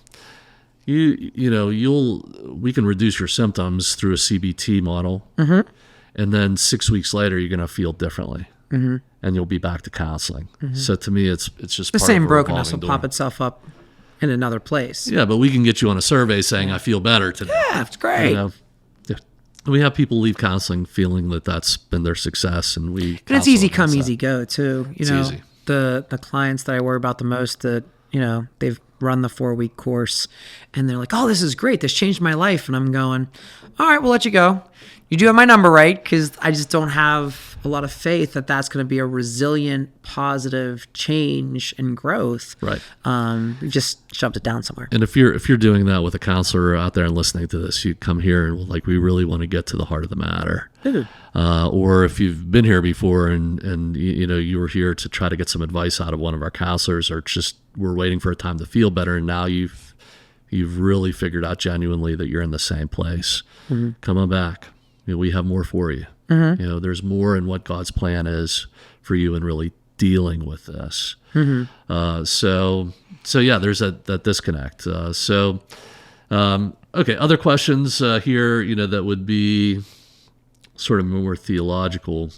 We can reduce your symptoms through a CBT model, and then 6 weeks later you're going to feel differently, and you'll be back to counseling. So to me, it's just the part same of a brokenness will revolving pop door. itself up in another place. Yeah, but we can get you on a survey saying I feel better today. Yeah, it's great. We have people leave counseling feeling that that's been their success, and it's easy come, easy go too. It's easy. the clients that I worry about the most that, they've run the 4-week course and they're like, oh, this is great. This changed my life. And I'm going, all right, we'll let you go. You do have my number, right? Because I just don't have a lot of faith that that's going to be a resilient, positive change and growth. Right. We just shoved it down somewhere. And if you're doing that with a counselor out there and listening to this, you come here and we really want to get to the heart of the matter. Or if you've been here before and you were here to try to get some advice out of one of our counselors, or just we're waiting for a time to feel better, and now you've really figured out genuinely that you're in the same place. Come on back. We have more for you. There's more in what God's plan is for you in really dealing with this. So yeah, there's that disconnect. Okay, other questions here, that would be sort of more theological.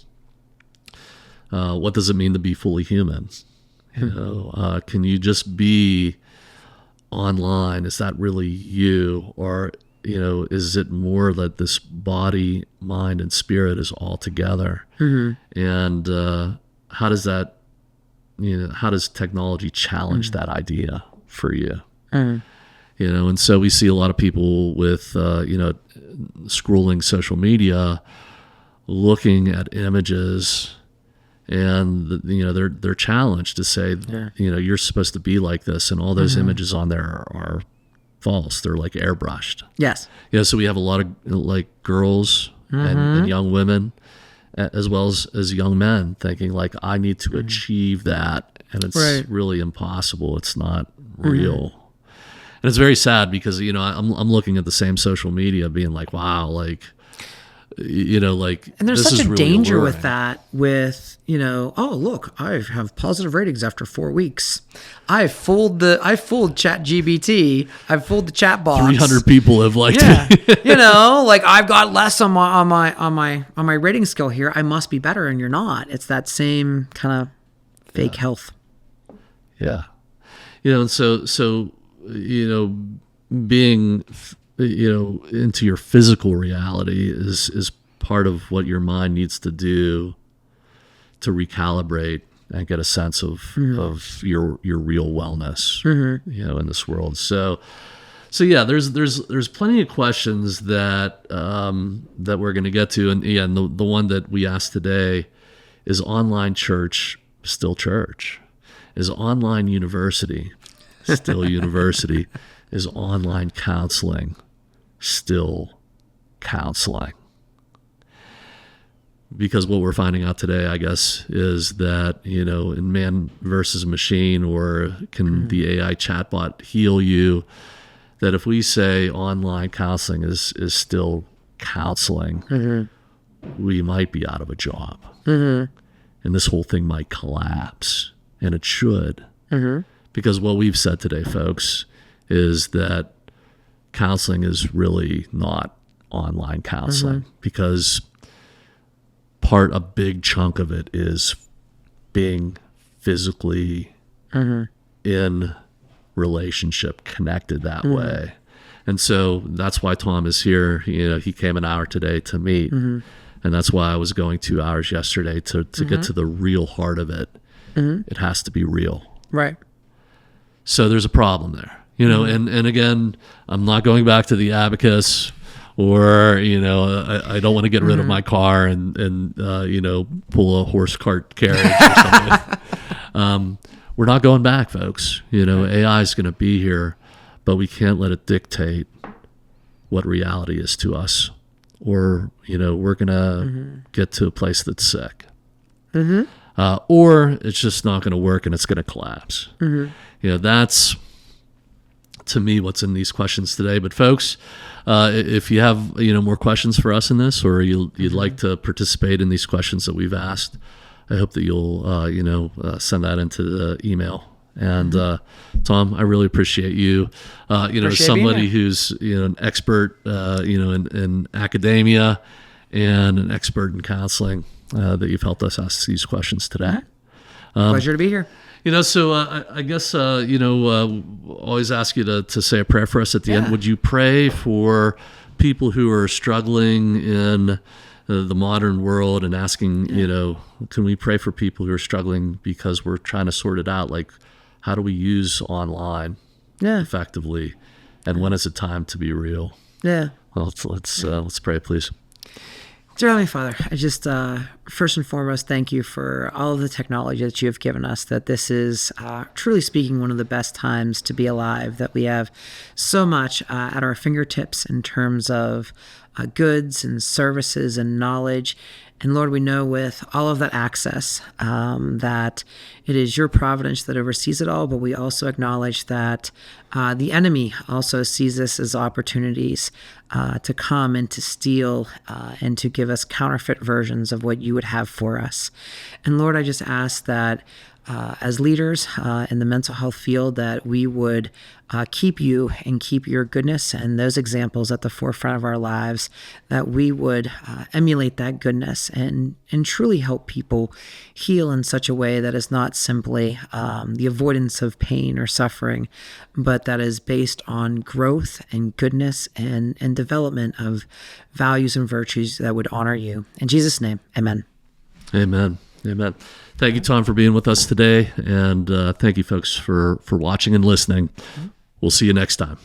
What does it mean to be fully human? Can you just be online? Is that really you? Or is it more that this body, mind, and spirit is all together? And how does that, how does technology challenge that idea for you? And so we see a lot of people with, scrolling social media, looking at images, and they're challenged to say, you're supposed to be like this, and all those images on there are false. They're like airbrushed. Yes. So we have a lot of girls and young women, as well as young men, thinking I need to achieve that, and it's really impossible. It's not real. And it's very sad because I'm looking at the same social media, being like, wow, and there's this such is a really danger alluring. with that, oh, look, I have positive ratings after 4 weeks. I've fooled ChatGPT. I've fooled the chatbots. 300 people have liked it. I've got less on my rating scale here. I must be better, and you're not. It's that same kind of fake health. Yeah. And so being into your physical reality is part of what your mind needs to do to recalibrate and get a sense of your real wellness in this world. So yeah, there's plenty of questions that we're going to get to, and the one that we asked today is online church still church? Is online university still university? Is online counseling still counseling? Because what we're finding out today, I guess, is that, in man versus machine, or can the AI chatbot heal you, that if we say online counseling is still counseling, we might be out of a job. And this whole thing might collapse, and it should. Because what we've said today, folks, is that counseling is really not online counseling, because a big chunk of it is being physically in relationship, connected that way. And so that's why Tom is here. He came an hour today to meet, and that's why I was going 2 hours yesterday to get to the real heart of it. It has to be real. Right. So there's a problem there. And again, I'm not going back to the abacus, or I don't want to get rid of my car and pull a horse cart carriage or something. We're not going back, folks. AI is going to be here, but we can't let it dictate what reality is to us, or we're going to get to a place that's sick, or it's just not going to work and it's going to collapse. That's, to me, what's in these questions today. But folks, if you have more questions for us in this, or you'd like to participate in these questions that we've asked, I hope that you'll send that into the email. And Tom, I really appreciate you. As somebody who's an expert in academia and an expert in counseling, that you've helped us ask these questions today. Pleasure to be here. So I guess, always ask you to say a prayer for us at the end. Would you pray for people who are struggling in the modern world and asking, can we pray for people who are struggling because we're trying to sort it out? Like, how do we use online effectively? And when is it time to be real? Yeah. Well, let's pray, please. Dear Heavenly Father, I just, first and foremost, thank you for all of the technology that you have given us, that this is, truly speaking, one of the best times to be alive, that we have so much at our fingertips in terms of goods and services and knowledge. And Lord, we know with all of that access that it is your providence that oversees it all, but we also acknowledge that the enemy also sees this as opportunities to come and to steal and to give us counterfeit versions of what you would have for us. And Lord, I just ask that as leaders in the mental health field, that we would keep you and keep your goodness and those examples at the forefront of our lives, that we would emulate that goodness and truly help people heal in such a way that is not simply the avoidance of pain or suffering, but that is based on growth and goodness and development of values and virtues that would honor you. In Jesus' name, amen. Amen. Amen. Thank you, Tom, for being with us today. And thank you, folks, for watching and listening. We'll see you next time.